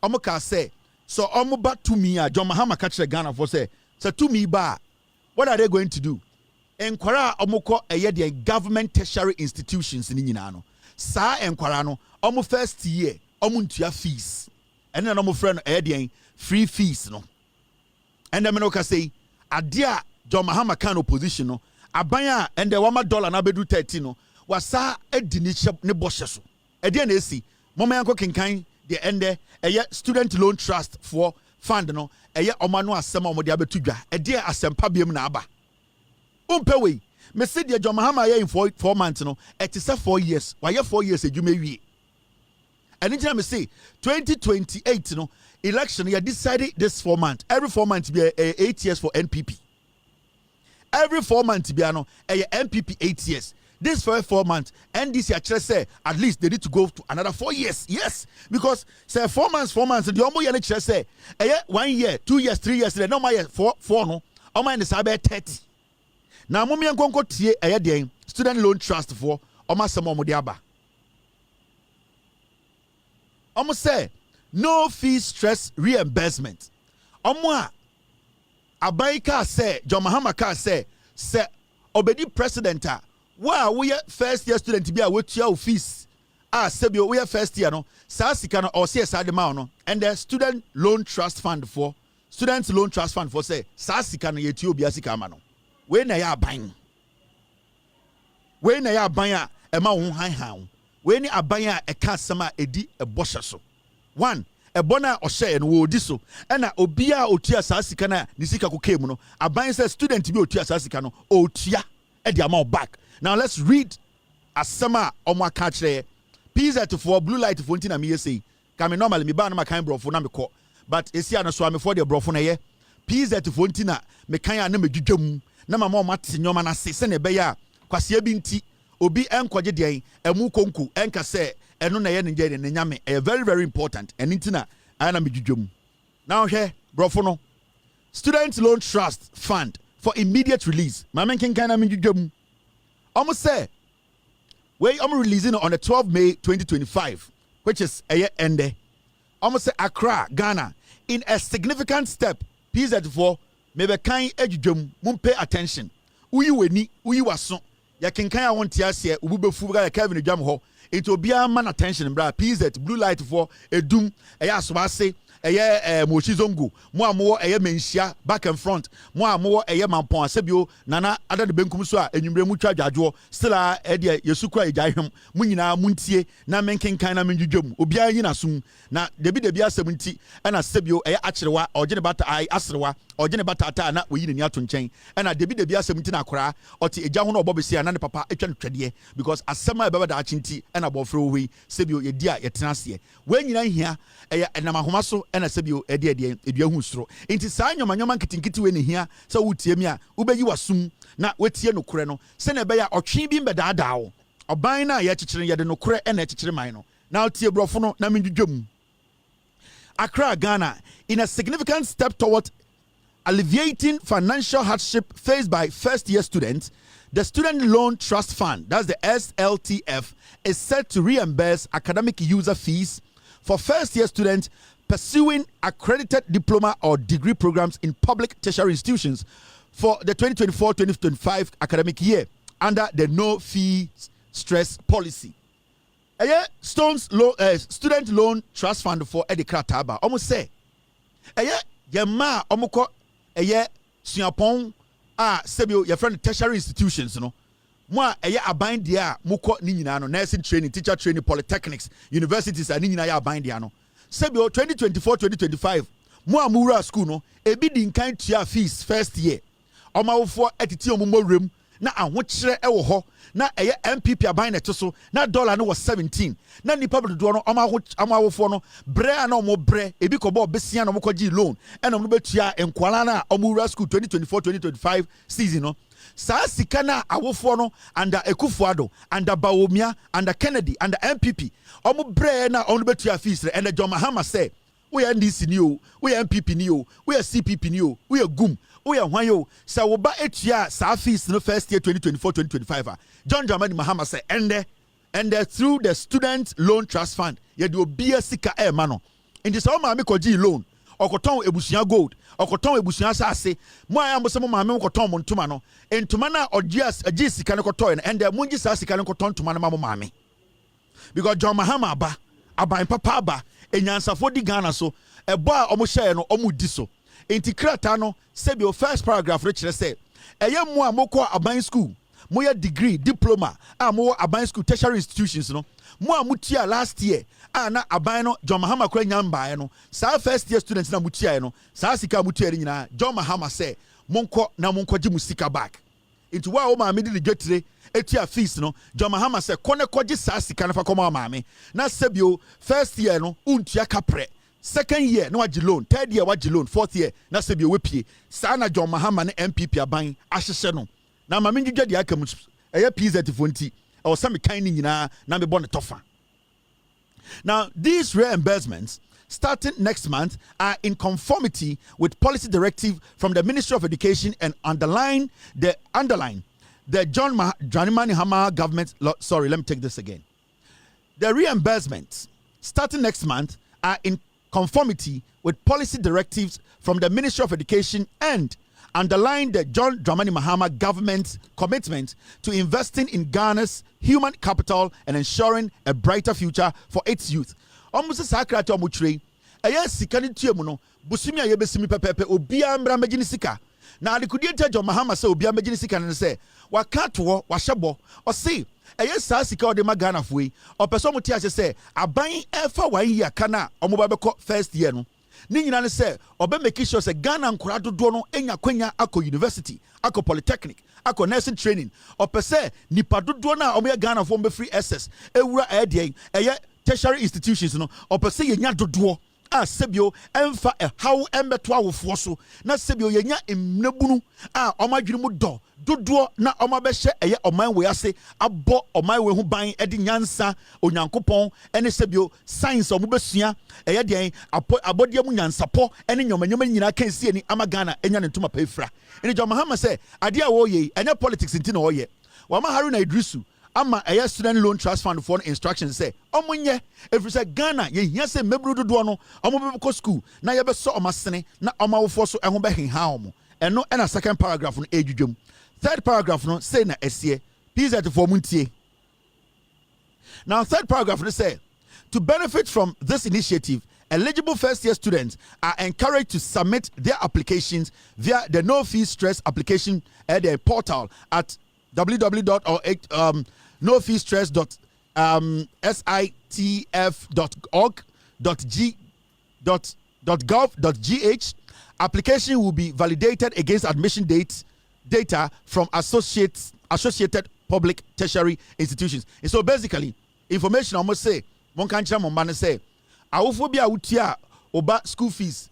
Omoka say, so Omoba to me, John Mahama catch the Ghana for say, so to me, ba, what are they going to do? Enkwara omoko the government tertiary institutions in Ninano. Sa enkwara no first year omuntua fees. And then omo friend free fees no. And then menoka say adia John Mahama kan opposition no. Abanya and the $1 na bedu 30 no. Wasa ediniche ne boshe so. Edia na esi mama yanko kenkan the ende student loan trust for fund no. Omano asema omode abetudwa. Edia asempa biem na aba. Umpewe, me see the John Mahama in 4 months, no, it is 4 years. Why 4 years you may be? And then me say 2028, no, election, you decided this 4 months. Every 4 months be 8 years for NPP. Every 4 months be NPP 8 years. This for 4 months, and this year say at least they need to go to another 4 years. Yes, because say 4 months, the almost year say 1 year, 2 years, 3 years, no my 4 no, oh my is 30. Now, Mummy and Gonko tie student loan trust for almost some more diaba. Almost say no fee stress reimbursement. Omwa Abaika say John Mahama ka say obedi president wa we first year student be a with your fees. Sebio we first year no sa sika no or say sa de ma no and the student loan trust fund for say sa sika no yeti obi asika ma no. We na ya ban. We na ya ban a ema wo han. We ni aban a eka asema edi ebosha so. One, ebona ohye no wo di so. Na obi a otua saa sika na ni sika kokemu no. Aban say student bi otua saa sika no otua e di amount back. Now let's read asema omo aka kire. PZ for blue light for ntina me say. Kame normally me ba na makan brofo na me ko. But esi ana so am for the brofo na ye. PZ for ntina me kan ya na medwudwam. Na mama mate nyoma na se ne be ya kwase bi nti obi enkoje de emu konku enka se eno na ye ne je ne nyame very very important and ntina ana medwudwam. Now here brofo no student loan trust fund for immediate release mama kenkan na medwudwam almost say we releasing on the 12th May 2025 which is a year ende almost say Accra Ghana in a significant step PZ4 maybe kind edjum mum pay attention uyi weni uyi waso ya kenkan a wonte ase ububefu ga Kevin Dwam ho into bia man attention bra PZ blue light for edum eya asobase eye mochizongo mo amowo eye menhia back and front mo amowo eye mampon asebio nana ada de benkum so a enwumre mu twa dwadwo still a de yesukura ejahwem mu nyina muntie na menkenkan na menjudwam obi ayi na sum na debi asem nti na asebio eye akyerewa ogene bata ai asrewa ogene bata ata na oyi ni ato nchen na debi asem nti na akora oti eja ho na obobesi na ne papa etwa ntwede because asema e beba da achinti na bofro wi sebio ye dia ye tenase we nyina hia eye na mahoma so ena sebio ede eduahu soro enti saa nyoma nkitinkiti we ne hia sa wutie mi a ubeyi wasum na wetie no kore no se na be ya otwe bi mbedaadaa oban na ye kyekyere ye de no kore ena kyekyere man no na otie brofo no na menjudwam. Accra Ghana in a significant step toward alleviating financial hardship faced by first-year students, the Student Loan Trust Fund, that's the SLTF, is set to reimburse academic user fees for first-year students pursuing accredited diploma or degree programs in public tertiary institutions for the 2024-2025 academic year under the no-fee stress policy. Student loan trust fund for Edikra Taba. Almost say, Yama Omoko, Siapon, Sebio, your friend tertiary institutions, you know. Moi, abind dia, Muko Ninano, nursing training, teacher training, polytechnics, universities, and Nina Abindiano. Sebio 2024-2025, Moi Mura school, no, a bidding kind to fees first year. Oma for etiti omumo rem na ahokyere ewo ho na eye MPP aban na so na dollar no was 17 na nipa bedo no omawofo no bre na omo bre ebi kobo besia na omokogi loan ena omo betua enkwala na omura school 2024-2025 season no saa sika na awofo no under Ekufuado under Bawumia under Kennedy under MPP omo bre na omo betua fees and the John Mahama say we are NDC ni o we are MPP ni o we are CPP ni o we are GUM we are Wanyo sa woba etua sa fees no first year 2024-2025 John Dramani Mahama say and through the student loan trust fund ye do obia sika e ma no enti sa o ma me koji loan okoton ebusia gold okoton ebusia asase mo aya mo se mo ma me okoton mo ntoma no entoma na ogias agi sika ne koton and mo ngi sa sika ne koton ntoma na ma mo ma me because John Mahama aba aban papa aba enyansafo di Ghana so ebo a omo share no omo di so enti krata no sebio first paragraph re kire say eye mo a mokọ aban school mo ya degree diploma a mo aban school tertiary institutions no mo a mutia last year na aban no John Mahama kura nyamba no sa first year students na mutia no sa sika mutia nyina John Mahama say monko gi musika back into wa o ma me di dwetire etia fees no John Mahama say kone koji sa sika na fa koma ma me na sebio first year no untua kapre second year no wagi loan third year wagi loan fourth year na sebio wepie sa na John Mahama ne MPP aban ahyehye no na ma me ndwedwa de aka mu eye PZ fonti or some kind nyina na me bon tofa. Now these reimbursements starting next month are in conformity with policy directive from the Ministry of Education and underline the John Dramani Mahama government. Sorry, let me take this again. The reimbursements starting next month are in conformity with policy directives from the Ministry of Education and underline the John Dramani Mahama government's commitment to investing in Ghana's human capital and ensuring a brighter future for its youth. Almost sakrati omutre eye sika ni tuemu no busumi aye besimi pepepe obia mbra magini sika na alikudie John Mahama say obia magini sika ne say wakato wahyebo o say eye sa sika o de magana fuyi o person muti ase say aban efa wan yi aka na omoba beko first year no ni nyina ne say obe make sure say Ghana nkura dodo no enya kwanya akọ university akọ polytechnic akọ nursing training o pese nipa dodo na omo ya Ghana fo be free access ewura eye tertiary institutions no o pese yenya dodo a sebio emfa how embeto awofo so na sebio yenya emnabunu a omadwene mu dodo na omabehye eye oman we ase abo oman we hu ban edi nyansa onyankopon ene sebio science omubesua eye den abodie mu nyansapo ene nyomanyoma nyina kansie ni amagana enya ne ntoma pefra ene John Mahama say ade a wo ye ene politics nti na wo ye wa ma Haruna Idrisu ama eye student loan trust fund for instructions say omunye every say Ghana ye hia say mebru dodo no omobeko school na ye be so omasene na omawofo so eho be henha omo eno na second paragraph no edwudwum third paragraph no say na esie PZ for muntie. Now third paragraph no say to benefit from this initiative eligible first year students are encouraged to submit their applications via the no fee stress application at their portal at www.nofeestress.sitf.org.gov.gh. Application will be validated against admission data from associated public tertiary institutions. And so basically, information I must say, one country man say, awofobia utia oba school fees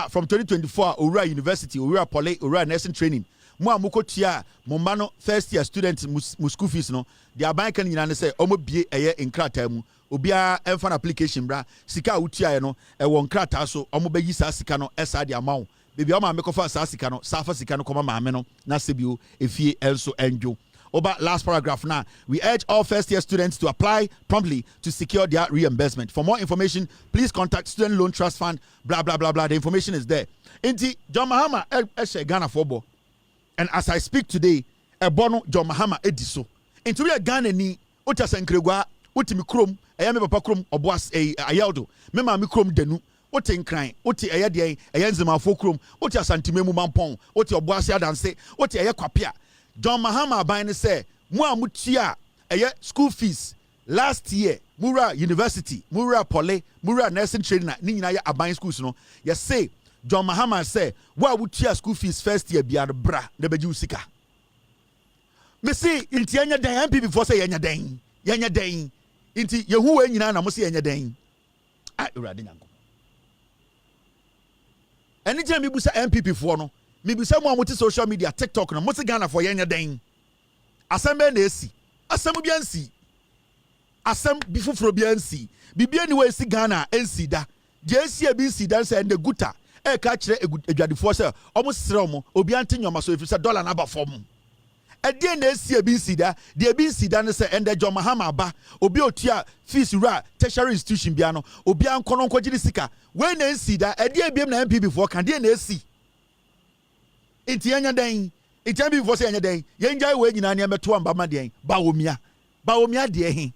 from 2024 Ura University, Ura Poly, Ura nursing training. Mo amukotia mombano first year student mu school fees no the abankan nyina ne say omo bie eye nkrata mu obia emfa application bra sika utia no e won nkrata so omo bayi sa sika no esa de amawo bebi omo amekofa sa sika no safa sika no koma maame no na sebio efie enso enjo Over last paragraph now. We urge all first-year students to apply promptly to secure their reimbursement. For more information, please contact Student Loan Trust Fund, blah, blah, blah, blah. The information is there. Inti, John Mahama, Ghana Fobo. And as I speak today, Ebono John Mahama Ediso. Into we are Ghana ni, Uta Sankregwa, Uti Mikrum, Ayame Papa Krum, Oboas Ayaldo, Mema Mikrum Denu. Ote nkran ote eyade eyenzema fokrom ote asantimemu mampon ote oboase adanse ote eyekwapia John Mahama aban ne say mu amutia school fees last year Mura University Mura Pole Mura nursing training na ni nyina ye aban schools no ye say John Mahama say wa wutia school fees first year bia bra na beji usika me say inti anya dan MPP before say anya dan inti yehu we nyina na mo say anya dan urade nyanko. Anytime you say MPP for no, maybe someone with social media, TikTok, no, most Ghana for yenya dang. Assemble nesi, assemble biansi, assemble before biansi. Bibi anyway si Ghana NC da. JC BC dance and the guta. Catch a good force. Almost sromo. Obianti nyoma so if it's $1 number form. At the end BC da, the BC dance and the John Mahama ba. Obiotia fees ra tertiary institution biano. Obian konon kwa sika. When NC da, a dear BM MP before can dear NC. Inti anya den, it can be for saying a day. Yenja way in Anya Metuan Bamadian, Bawomia dear he.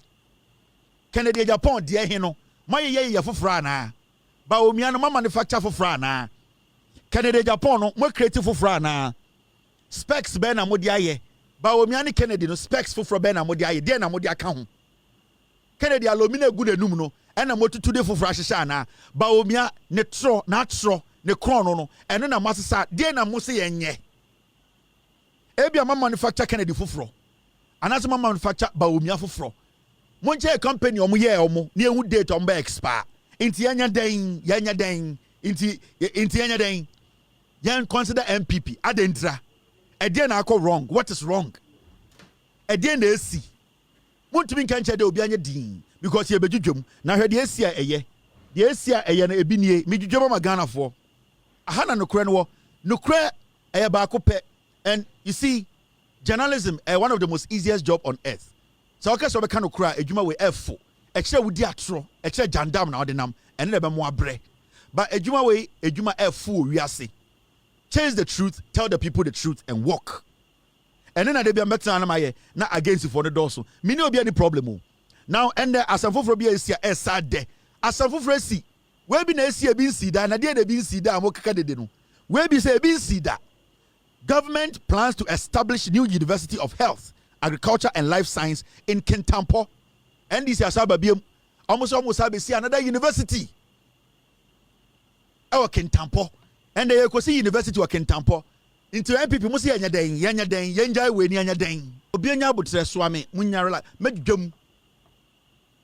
Canada Japan dear hino. My ye for frana. Bawomia no manufacture for frana. Canada Japan more creative for frana. Specs Ben Amodiaye. Bawomiani Kennedy no specs for Ben Amodiaye. Then Amodia count. Kennedy alumina good enumno. And I'm to today for Frashana. Bawomia netro, natro, ne chrono, and then a massa, then a musi enye. Ebia ma manufacture Kennedy for fro. And as my manufacture Bawomia for fro. Monche company omo near wood date on by expire. Inti yanya dang, inti yanya dang. Yan consider MPP, adentra. Again, I call wrong. What is wrong? Again, they see. Want to be can't de obianya din because you be jujum. Now heard the Asia eye. The Asia eye na ebinie. Me jujum ma Ghana for. Ahana no kre no kre eye ba pe. And you see, journalism one of the most easiest job on earth. So okay, so we can no kra ejuma we F4. Extra wudi atro, extra jandam na odinam. And ne be mo abre. But ejuma we ejuma F4 we ase. Change the truth, tell the people the truth, and walk. And then I be a better animal not against you for the dorsal. Me no be any problem. Now, and there as a for be a sad day. As a for see, where be na see a bin see that, and I did bin see that, and where be say bin see that. Government plans to establish new University of Health, Agriculture, and Life Science in Kintampo. And this is almost have see another university. Our Kintampo. And they go see University of Kintampo. Into MPP must yanya den, yenja we ni yanya den. Obianya butre swami, munyarela, medjum.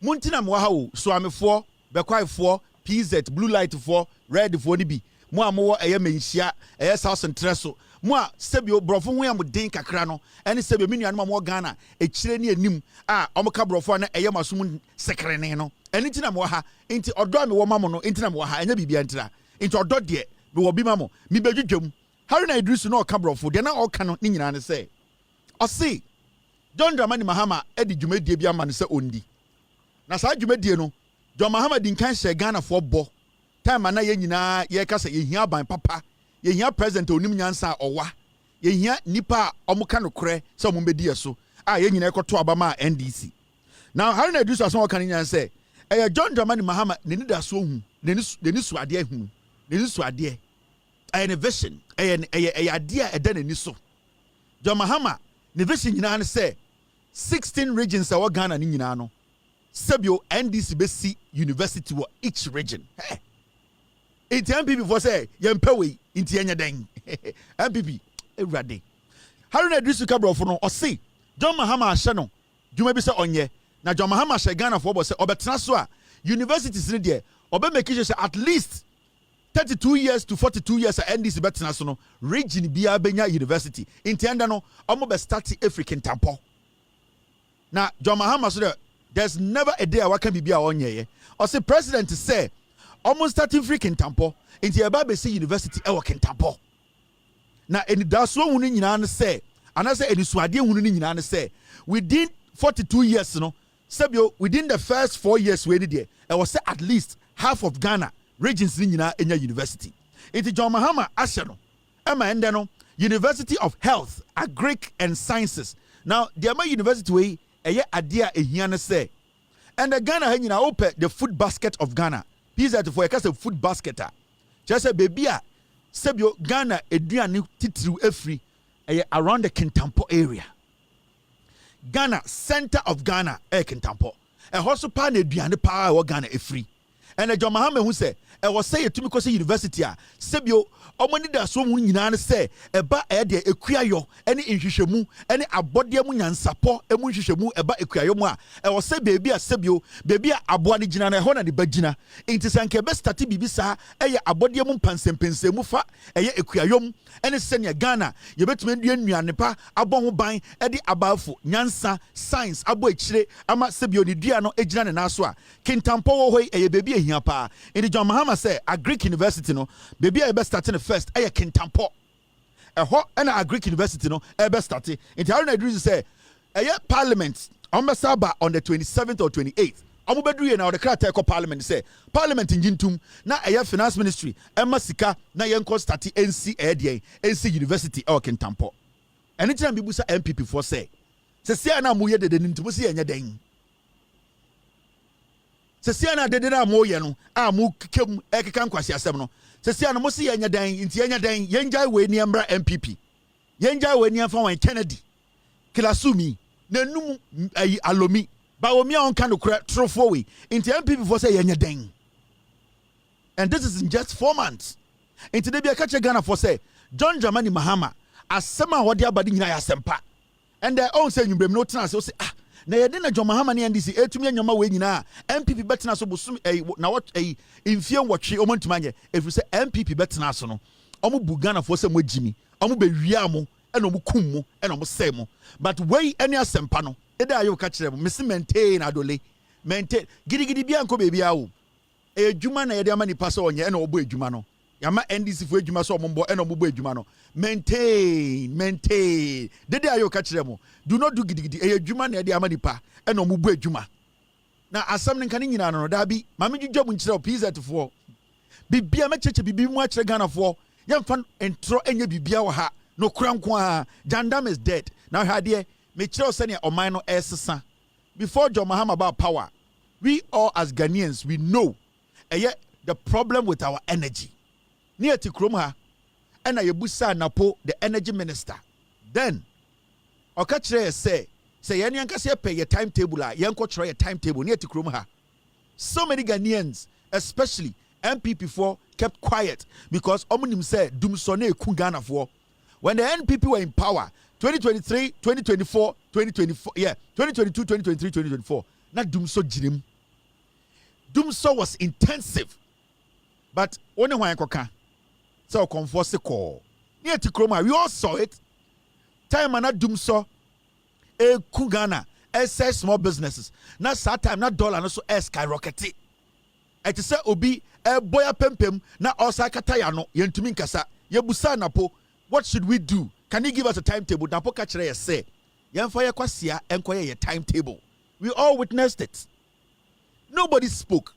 Muntina mwahawo, swami 4, bekwai 4, PZ, blue light 4, red 4 nibi. Mwa mwa eye menshia, eye South Centreso. Mwa sebio brofo ho yam den kakra no. Ene sebio minu mwa Ghana, e chire ni anim. Omoka brofo na eye masum sekrene no. Ene ntina mwa ha, enti odo me wo mamo no, entina mwa ha, enya bibia ntira. Enti odo de me wo bi mamo, mi bedwedwam. Haruna Idrisu no kabrofo de na oka no ni nyina ne se o se John Dramani Mahama edi dwumadie bi ama ne se ondi na saa dwumadie no John Mahama din kan hye Ghana fo bo time na ye nyina ye ka se ye hia ban papa ye hia president onim nyansa owa ye hia nipa omuka no kore se omo bedi yeso ye nyina ekoto abama NDC now Haruna Idrisu aso oka ne nyan se John Dramani Mahama ne ni da so hu ne ni su ade hu ne ni su ade a vision a idea a done in so John Mahama the vision nyina say 16 regions are Ghana ni nyina no Sebio NDC besi university wo each region it MPP for say yempewe inti enya den MPP ewrade Haruna Idrisu kabrofo no o say John Mahama ahye no dwuma bi say onye na John Mahama ahye Ghana for bo say obetena so a universities ni de obe make sure say at least 32 years to 42 years at NDC betina so no region bia benya university intenda no omo be start African tampo na John Mahama so there's never a day I can be bia onye or say president say almost start African tampo inti eba be say university e working tampo na eni da so hu ni nyina no say And I say enisuade hunu ni nyina ne say within 42 years no sebio within the first 4 years we did there I was say at least half of Ghana regions ni nyina enya university. Iti John Mahama ahye no ema ende no University of Health, Agric and Sciences. Now the ama university we eye ade a ehia ne say and the Ghana ha nyina open the food basket of Ghana. Pizza for a food basket. Just a baby sebio Ghana eduane titru efri around the Kintampo area. Ghana, center of Ghana, Kintampo. A hoso pa na eduane pa wa Ghana efri. And John Mahama who say, I was say to me because university sebio omani da so mu nyina ne say eba de ekuayo ene nhwehwemu ene abode mu nyansapo emu nhwehwemu eba ekuayo mu I was say baby a sebio baby a aboa ne gina na ho na de bagina enti sanke be start bibi sa eye abode mu pansempensemu fa eye ekuayo mu ene senia Ghana ye betuma ndua nnuane pa abɔ ho ban de abafo nyansa science abo akire ama sebio ne dua no egina ne naso a Kintampo wo hoi eye baby ehia pa enti John Mahama say Agric University no baby a be starting first eye Kintampo ho na Agric University no e be starting enti Haruna Idris say eye parliament Saba on the 27th or 28th. Amubedu na the Okatakyie Parliament say Parliament in Jintum na eye Finance Ministry Emma Sika na yenko start NC NC University or Kintampo. Anytime people say MPP for say na mo ye de ntimu se enya den. Se na de na mo ye no a mo kem ekeka nkwasi asem no. Se na mo se enya den nti enya den yenjai we ni embra MPP. Yenjai we ni amfa wan Kennedy. Kilasumi nenum ayi alomi ba omi a onka no trofo we into MPP for say yenya den. And this is in just 4 months. Into the be catch Ghana for say John Dramani Mahama asema wode abadi nyina ya sempa. And they all say nyumbrem no tena say na yede na John Mahama ne NDC etumi anyoma we nyina MPP betena so bosum na what infie nwotwe omontumanye if say MPP betena so no omo bu Ghana for say mo jimi omo be wia mo eno mo kum mo eno mo say mo but wey any asempa no eda ayo ka kire mo mesi maintain adole maintain gidi bia nko bebi awo ejuma na yede amani paso onye eno obo ejuma no yama NDC fo ejuma so ombo eno obo ejuma no maintain dede ayo ka kire mo do not do gidi ejuma na yede amani pa eno obo ejuma na asam ne kan nyina no da bi ma me dwodwo mu nkire PZ fo bibia me cheche bibi mu akire Ghana fo yemfa entro enye bibia wo ha no krankwa Jandam is dead now hadie me kire say ne oman no esesa before John Mahama about power we all as Ghanaians we know the problem with our energy near to krom ha and yebusa napo the energy minister then Okatakyie say yen yankase pay your timetable a yenko try your timetable near to krom ha so many Ghanaians especially MPP for kept quiet because omunim say dumso na eku Ghana for when the NPP were in power 2023 2024 2024 2022 2023 2024 na dumso jirim dumso was intensive but only when koka so conforce call near to Kroma we all saw it time na dumso eku Ghana SS small businesses na that time na dollar no so skyrocket it say obi boya pempem na osakata ya no yentumi nkasa yebusa napo what should we do? Can you give us a timetable? Napo kachire say yemfa ye kwasia enkoye ye timetable. We all witnessed it. Nobody spoke.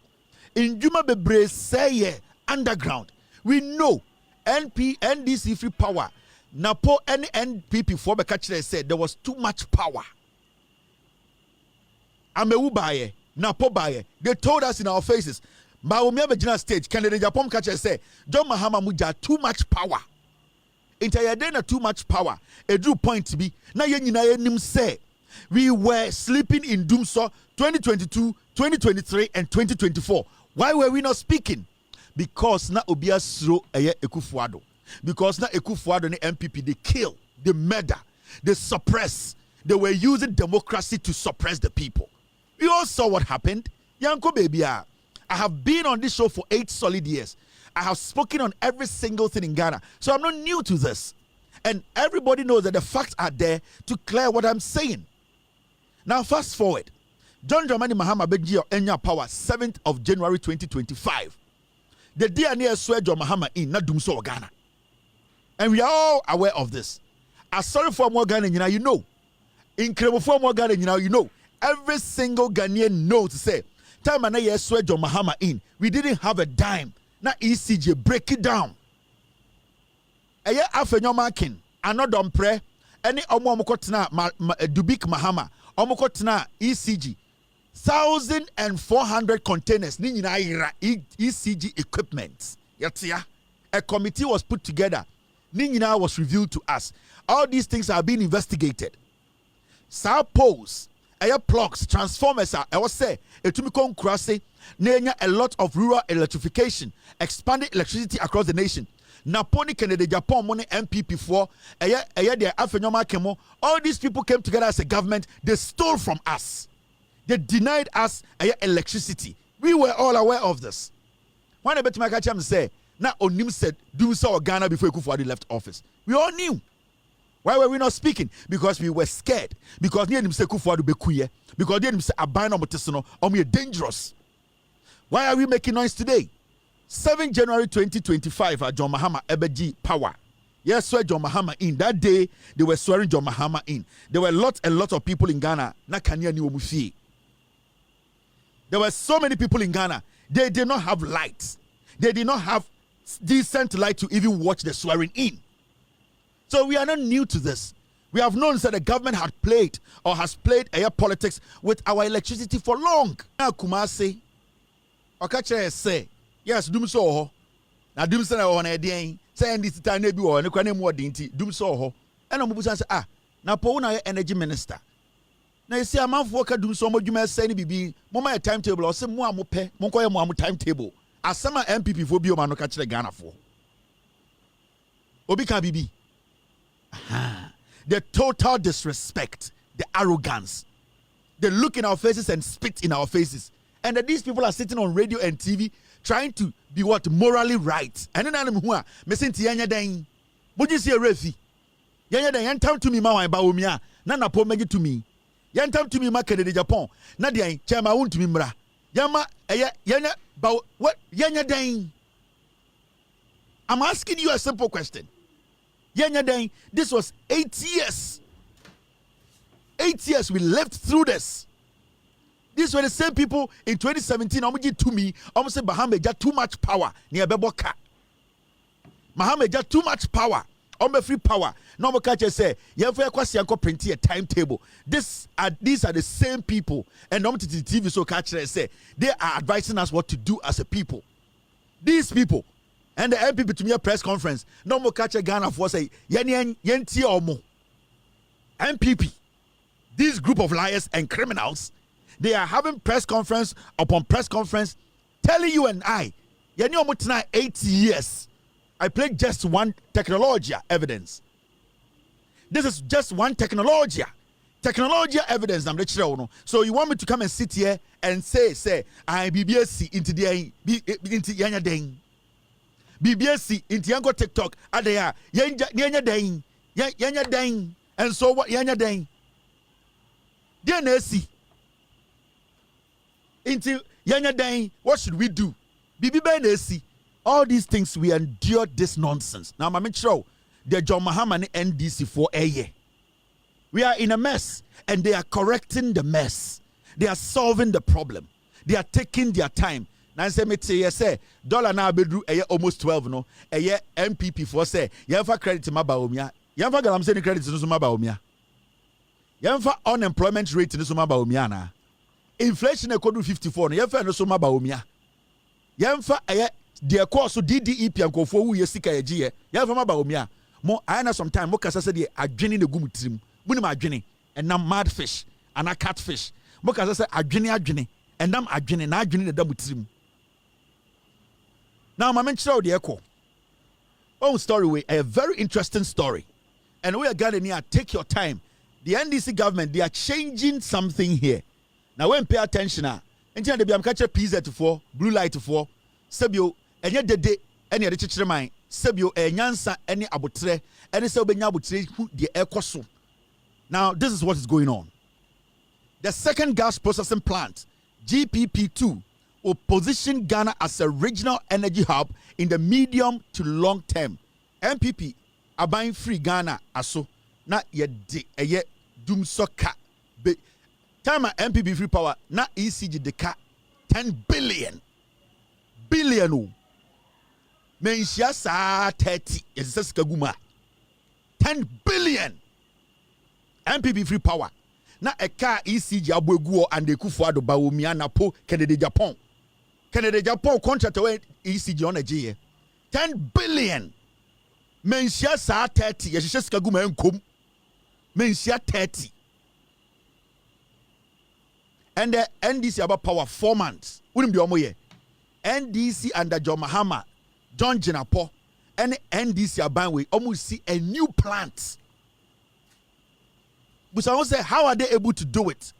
In Juma Bebre say underground. We know NDC free power. Napo NPP for kachire said there was too much power. Amewu baye, Napo baye. They told us in our faces. Maomi Abejina stage, Canada Japon kachire say John Mahama muja too much power. Intayadena too much power. A drew point to be na yenina nim say we were sleeping in Dumso 2022, 2023, and 2024. Why were we not speaking? Because na obia sro Ekufuado. Because na Ekufuado and MPP they kill, they murder, they suppress. They were using democracy to suppress the people. We all saw what happened. Yanko baby, I have been on this show for 8 solid years. I have spoken on every single thing in Ghana. So I'm not new to this. And everybody knows that the facts are there to clear what I'm saying. Now fast forward. John Dramani Mahama Beji Enya Power 7th of January 2025. The day I swear John Mahama in Nadumso Ghana. And we are all aware of this. sorry for more Ghana, you know. In for more Ghana, you know. Every single Ghanaian knows to say, time and I swear John Mahama in. We didn't have a dime. Now ECG, break it down. A year after your marking, another pre, any Omokotna, Dubik Mahama, Omokotna, ECG, 1,400 containers, ECG equipment. Yatia. A committee was put together. Ninyina was revealed to us. All these things are being investigated. Sa poles, air plugs, transformers I was say, etumikon krase, nenya a lot of rural electrification, expanding electricity across the nation. Naponi Kennedy Japan money MPP for all these people came together as a government. They stole from us. They denied us electricity. We were all aware of this. One bet my catch say, now Onim said, do so Ghana before Kufuor left office. We all knew. Why were we not speaking? Because we were scared. Because near him say Kufuor be kuye. Because near him say abino motisono or we are dangerous. Why are we making noise today? 7 January 2025 John Mahama Ebeji power. Yes, swear John Mahama in. That day they were swearing John Mahama in. There were a lot of people in Ghana. Na kanya ni omufi. There were so many people in Ghana. They did not have lights. They did not have decent light to even watch the swearing in. So we are not new to this. We have known that the government had played or has played air politics with our electricity for long. Now Kumasi, Okatakyie say, yes, dum so ho. Na dum say na ho na eden. Say this time na bi wo ne kwa na mu odinti dum so ho. E na mubusan say na po na energy minister. Na esi amanfo ka dum so mo dwuma say ni bibi, mo ma timetable o say mo amope, mo nkoye mo timetable. Asama MPP fo bi o ma no ka kire Ghana fo. Obi ka bibi. The total disrespect, the arrogance. They look in our faces and spit in our faces. And that these people are sitting on radio and TV trying to be what? Morally right. And then I'm who are missing Tianya Dang. Would you see a refi? Yanya Dang, time to me, Mawa and Baumia. Nana po make it to me. Yan time to me, Makade de Japan. Nadia, Chama won't to me, Mra. Yama, Yana, what? Yanya Dang. I'm asking you a simple question. Yanya Dang, this was 8 years. 8 years we lived through this. These were the same people in 2017. Omuji to me, almost say Mahama got too much power near Beboka. Mahama got too much power. Free power. No more catch say, you have to print a timetable. These are the same people. And to the TV so catch say they are advising us what to do as a people. These people and the MPP to me a press conference. No more catch a Ghana for say yenti omo. MPP. This group of liars and criminals, they are having press conference upon press conference telling you and I, yeni omo tonight 8 years. I played just one technology evidence. This is just one technology evidence. So you want me to come and sit here and say I BBSC into Yanya Deng. BBSC into Yango TikTok adaya Yanya Deng. And so what Yanya Deng? DNSC into Yanya Deng. What should we do? BBNSC. All these things we endured this nonsense. Now, I'm sure the John Mahama and NDC for a year. We are in a mess, and they are correcting the mess. They are solving the problem. They are taking their time. Now, say dollar now bedru almost 12 no. A year MPP for say you have credit to my baumia. You have got saying credit to my baumia. You have unemployment rate to my baumia na. Inflation equal to 54. You have no suma baumia. You have dear course DDEP and go for we sika ye ya fama ba omia mo ayana sometime mo kasa say de adwene na gum trim buni ma adwene and na mad fish and a catfish mo kasa say adwene and nam adwene na adwene na da mutrim now my mention the echo own story way a very interesting story and we are gathering here. Take your time. The NDC government, they are changing something here now. When pay attention until they be am catch a PZ for blue light for Sabio enye dede ene de chichire man sebio enyansa ene abotre ene se obenya abotre hu de ekoso. Now this is what is going on. The second gas processing plant GPP2 will position Ghana as a regional energy hub in the medium to long term. MPP are buying free Ghana aso na ye de eye dum soka be time MPP free power na ECG de ka 10 billion o menhia saa 30 yesesa sika guma 10 billion MPP free power na eka ECG aboegu and ekufo ado ba omia na po Canada Japan contract we ECG on a 10 billion menhia saa 30 yesesa sika guma enkom menhia 30 and the NDC about power 4 months unim de omo ye NDC under John Mahama John Jinapo and NDC Abanwe almost see a new plant. But I say, how are they able to do it?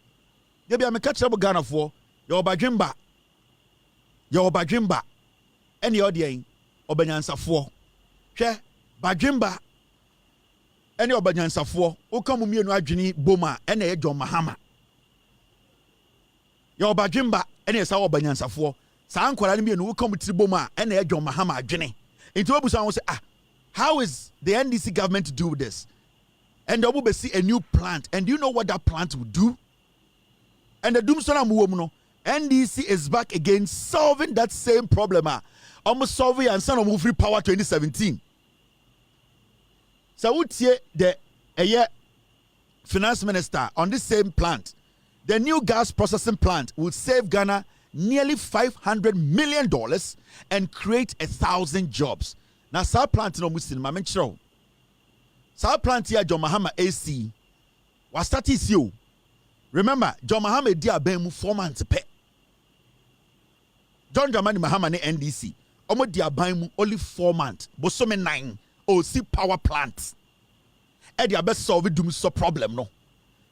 They be a catch up Ghana for your Bajimba, any other Obanyansa for. Share Bajimba, any Obanyansa for. O come me no Ajini Boma and a John Mahama. Your Bajimba, any Obanyansa for. San kwala ni no come to Boma and a John Mahama Ajini. Into Obusan say, how is the NDC government to do this? And they will see a new plant. And do you know what that plant will do? And the Doomsona Muomuno, NDC is back again solving that same problem. Almost solving and son of free power 2017. So would say the finance minister on this same plant, the new gas processing plant will save Ghana nearly $500 million and create 1,000 jobs. Now, sa plant no Muslim, my mention. Sa plant here, John Mahama AC. Was that is you? Remember, John Mahama dia bemu 4 months pe. John Dramani Mahama ne NDC. Omo dia bemu only 4 months. Bosome 9. Oh, see power plants. E dia best solve dum so problem no.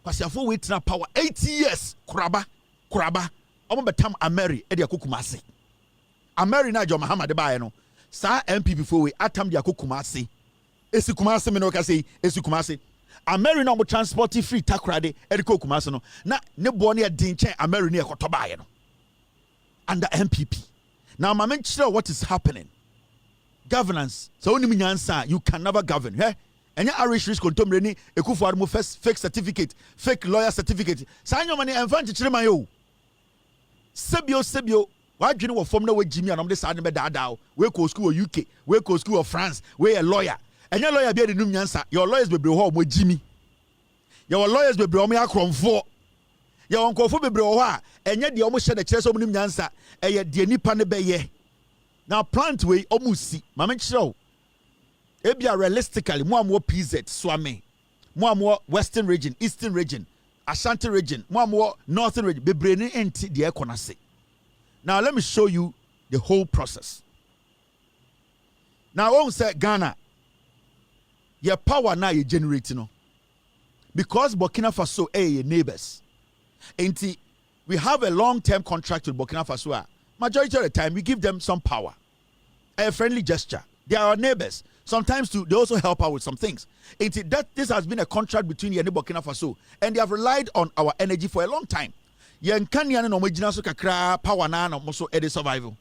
Because you have wait na power 80 years. Kuraba. Omo betam Ameri e dia kokumase. Ameri na John Mahama de bae no. Sa MPP for we atam dia kokumase. Esi kumase me no ka say esi kumase. Ameri na mo transport free takrade e de kokumase no. Na ne bo ne din chen Ameri ne ekoto bae no. Under MPP. Now my men what is happening. Governance. So only nyansa you can never govern. Hey? And your Irish risk contomre ni ekufu admo fake certificate, fake lawyer certificate. Sa nyo mani enfant chire man yo. Sebio wadwene wo fom na we Jimmy anom de sa ne be daada we ko school UK, we ko school of France, we a lawyer. And your lawyer be de num nyansa. Your lawyers be ho mo Jimmy. Your lawyers be o mo akromfo. Your onkofo be ho a enye de o mo hye de kire so mo num nyansa. Eye de nipa ne be ye. Now plant we omusi. Mama chiro. Ebia realistically mo amwo PZ Swame. Mo amwo Western region, Eastern region, Ashanti region, mo amwo Northern region. Bebre ni enti de ekonase. Now let me show you the whole process. Now on say Ghana your power now you generating no. Because Burkina Faso your neighbors. Enti we have a long-term contract with Burkina Faso. Majority of the time we give them some power. A friendly gesture. They are our neighbors. Sometimes too, they also help out with some things. This has been a contract between Yene Burkina Faso, and they have relied on our energy for a long time. Yen Kenya no majina so kakra power na no so e survival.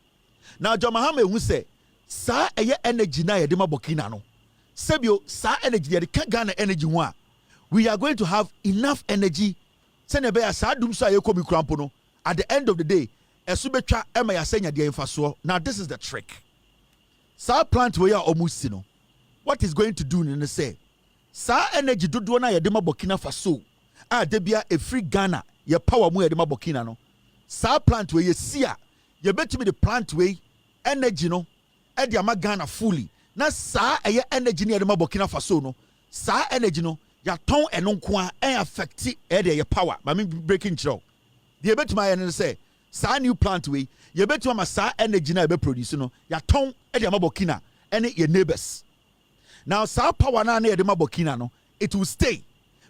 Now John Mahama who say sa eye energy na yede ma Burkina no. Sebio sa energy yede ka Ghana energy ho a we are going to have enough energy sene be ya sa dum so ayekomi krampo no at the end of the day esu betwa ema ya senya de mfaso. Now this is the trick. Sa plant we are almost no. What is going to do in the say? Sa energy dodo na yede ma Burkina Faso. A debia a free Ghana ye power mu yede ma Burkina no. Sa plant we ye sia ye betimi the plant we energy no e de ma Ghana fully. Na sa eye energy ne yede ma Burkina Faso no. Sa energy no ya ton eno nko a affect e de ye power. Ma me breaking chiro. The betimi ye ne say sa new plant we ye betimi ma sa energy na be produce no ya ton e de ma Burkina ene your neighbors. Now, sa power na de ma Burkina no, it will stay.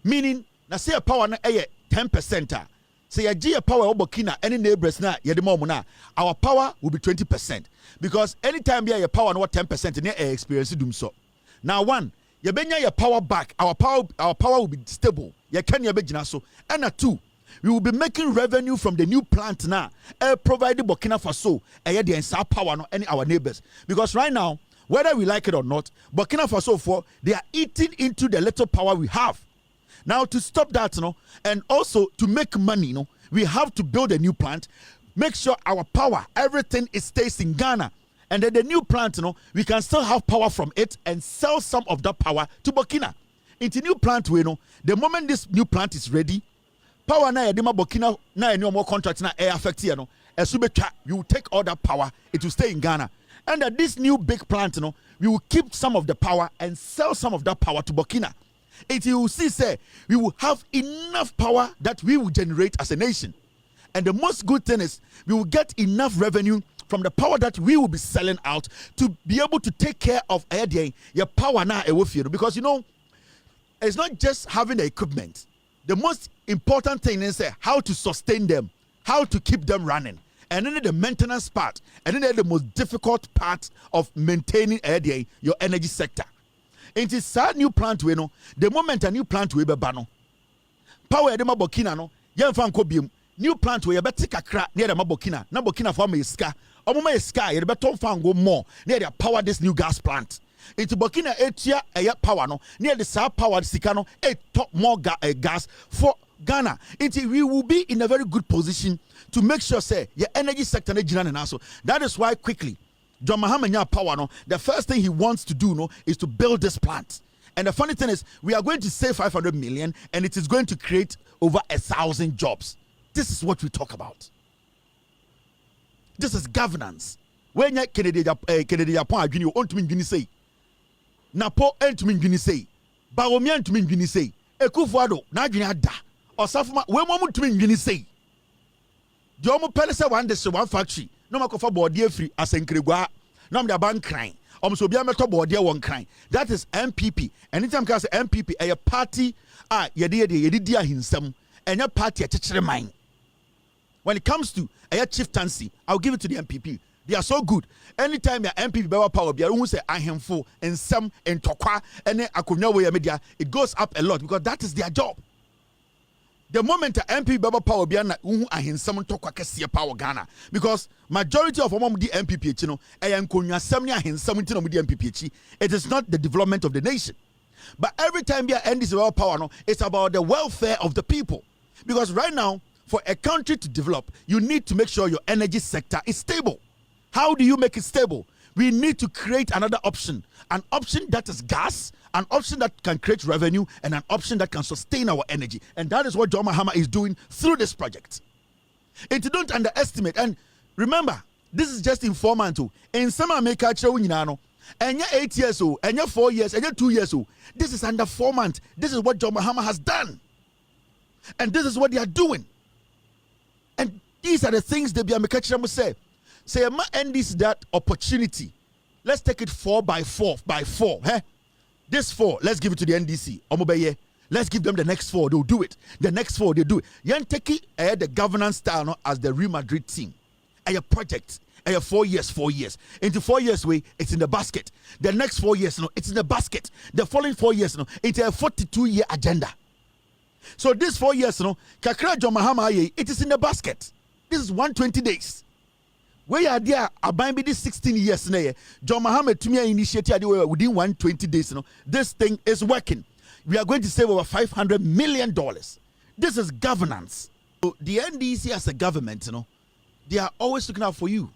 Meaning, na say a power na 10%. Say a G power of Burkina, any neighbors na ye de mo na, our power will be 20%. Because anytime you have power no 10%, you experience doom so. Now, one, you benya your power back, our power will be stable. You can ye be so. And two, we will be making revenue from the new plant now, provided Burkina Faso, the sa power no any our neighbors. Because right now, Whether we like it or not, Burkina Faso, they are eating into the little power we have. Now, to stop that, and also to make money, we have to build a new plant, make sure our power, everything stays in Ghana. And then the new plant, we can still have power from it and sell some of that power to Burkina. Into new plant, the moment this new plant is ready, power na edema Burkina na any more contract na air affect here, you will take all that power, it will stay in Ghana. And that this new big plant, we will keep some of the power and sell some of that power to Burkina. It you will see, say, we will have enough power that we will generate as a nation. And the most good thing is we will get enough revenue from the power that we will be selling out to be able to take care of your power now. Because it's not just having the equipment. The most important thing is how to sustain them, how to keep them running. And then the maintenance part, and then the most difficult part of maintaining your energy sector. It is a new plant the moment a new plant we be bano. Power edema Burkina new plant we better kakra near the Burkina. Na Burkina for me ska. Omuma ska you better go more near the power this new gas plant. Into Burkina etia power near the sa power sikano top more gas for Ghana. We will be in a very good position to make sure say your energy sector that is why quickly John Mahama power the first thing he wants to do is to build this plant. And the funny thing is we are going to save 500 million and it is going to create over 1,000 jobs. This is what we talk about. This is governance. When you Kennedy Japan Junior on to me say Napo to me say Baomian to me say Ekufuado na Junior da Osafuma when moment to me say the omo pelese one factory no makofa board free as enkregwa no the bank crying so bia meto board one crying. That is MPP. Anytime can say MPP a party yedi hinsam and a party a mind. When it comes to a chieftaincy, I'll give it to the MPP. They are so good. Anytime your MPP bewa power bia who say ahemfo and some and tokwa and akonya we media, it goes up a lot because that is their job. The moment the MP baba power biana ahinsam tokwa kese power Ghana because majority of the MPP MPP it is not the development of the nation. But every time we end this power it's about the welfare of the people. Because right now for a country to develop you need to make sure your energy sector is stable. How do you make it stable? We need to create another option, an option that is gas, an option that can create revenue, and an option that can sustain our energy. And that is what John Mahama is doing through this project. And don't underestimate. And remember, this is just informant. In some America, and you're 8 years old, and you're 4 years, and you're 2 years old. This is under 4 months. This is what John Mahama has done. And this is what they are doing. And these are the things that Biamikachiram say. Say, and this that opportunity. Let's take it 4 by 4 by 4. This 4, let's give it to the NDC. Let's give them the next 4. They'll do it. The next 4, they do it. Yan take it the governance style as the Real Madrid team. A project. 4 years, 4 years. Into 4 years way, it's in the basket. The next 4 years, it's in the basket. The following 4 years, it's a 42-year agenda. So this 4 years, Kakra John Mahama, it is in the basket. This is 120 days. Where are there? About this 16 years now. John Mahama to me initiated within 120 days. This thing is working. We are going to save over $500 million. This is governance. So the NDC as a government, they are always looking out for you.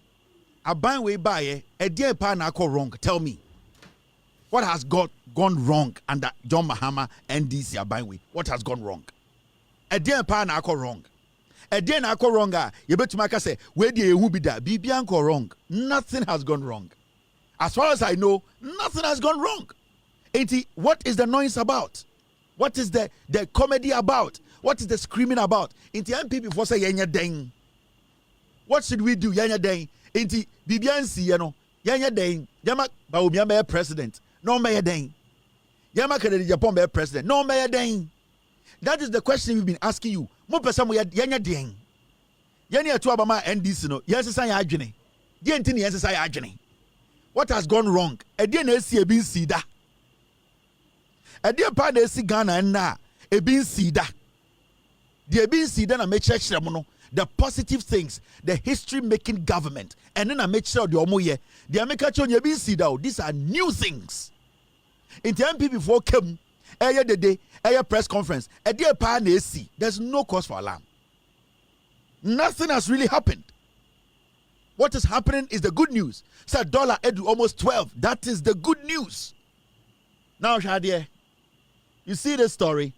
Aban way by a dear partner wrong. Tell me, what has gone wrong under John Mahama NDC Aban way? What has gone wrong? A dear partner wrong. A day na ko wrong you bet to say where the who be that bibianko wrong. Nothing has gone wrong. As far as I know, nothing has gone wrong. What is the noise about? What is the comedy about? What is the screaming about? MPP for say yenya deng. What should we do? Yenya deng. Bibiansi yenya deng. Yama ba president. No me deng. Yama Kennedy Japan be president. No me deng. That is the question we've been asking you. Mo pesa mo yanya deng. Yanya to abama NDC no. Yensesa ya adwene. Die ntini yensesa ya adwene. What has gone wrong? Edi na esi ebi nsida. Edi pa na esi Ghana na ebi nsida. Die ebi nsida na me church mo no. the positive things, the history-making government, and then I make sure the omoye, the American these are new things. In the MP before came, the day, press conference, there's no cause for alarm. Nothing has really happened. What is happening is the good news. So dollar edu almost 12. That is the good news. Now, Shadia, you see this story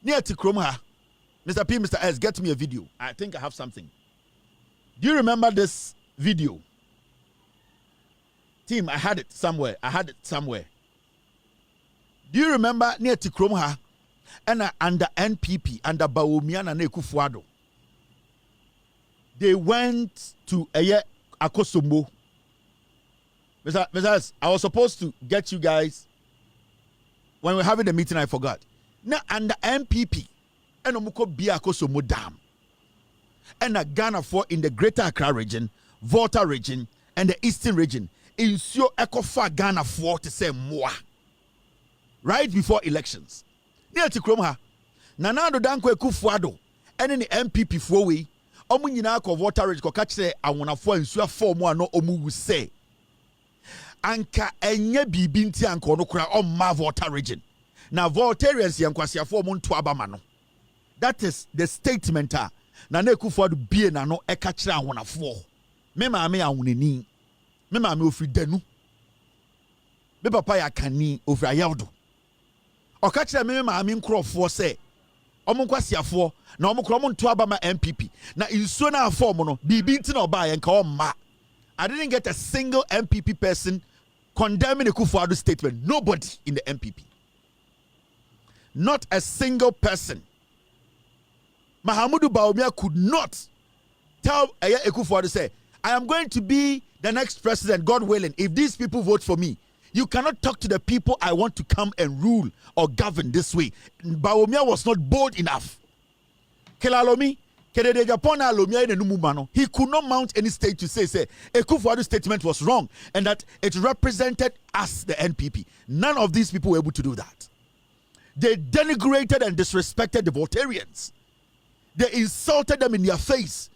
near Tikromha. Mr. P, Mr. S, get me a video. I think I have something. Do you remember this video? Team, I had it somewhere. Do you remember near Tikromha and under NPP, under Bawumia and Ekufuado? They went to Akosombo. Mr. S, I was supposed to get you guys when we were having the meeting. I forgot. Now under NPP, and Omuko Bia Akosombo Dam, and a Ghana for in the Greater Accra region, Volta region, and the Eastern region. In so Ekofa Ghana for to say more. Right before elections. Near Tikromha, Nanado Danko Ekufuado, and in the NPP for we. Omu nyina ko Volta region ko kache awonafo nsuo form no omu say. Anka enye bibi nti anka no kura omma Volta region. Na Voltarians yankwasiafo omu nto abama no. That is the statement na Ekufuado bie na no e ka kire awonafo. Me maame awonani. Me maame ofri danu. Me papa ya kani ofri ayawdo. O ka kire me maame nkrofo say omunkwasiafo na omukro omuntu abama MPP na insuo na form no bibi nti na oba ye nka omma. I didn't get a single MPP person condemning Ekufuado's statement. Nobody in the MPP. Not a single person. Mahamudu Bawumia could not tell Ekufuado say, I am going to be the next president, God willing, if these people vote for me. You cannot talk to the people I want to come and rule or govern this way. Bawumia was not bold enough. Kelalomi, he could not mount any stage to say Ekufuado's statement was wrong and that it represented us, the NPP. None of these people were able to do that. They denigrated and disrespected the Voltarians. They insulted them in their face.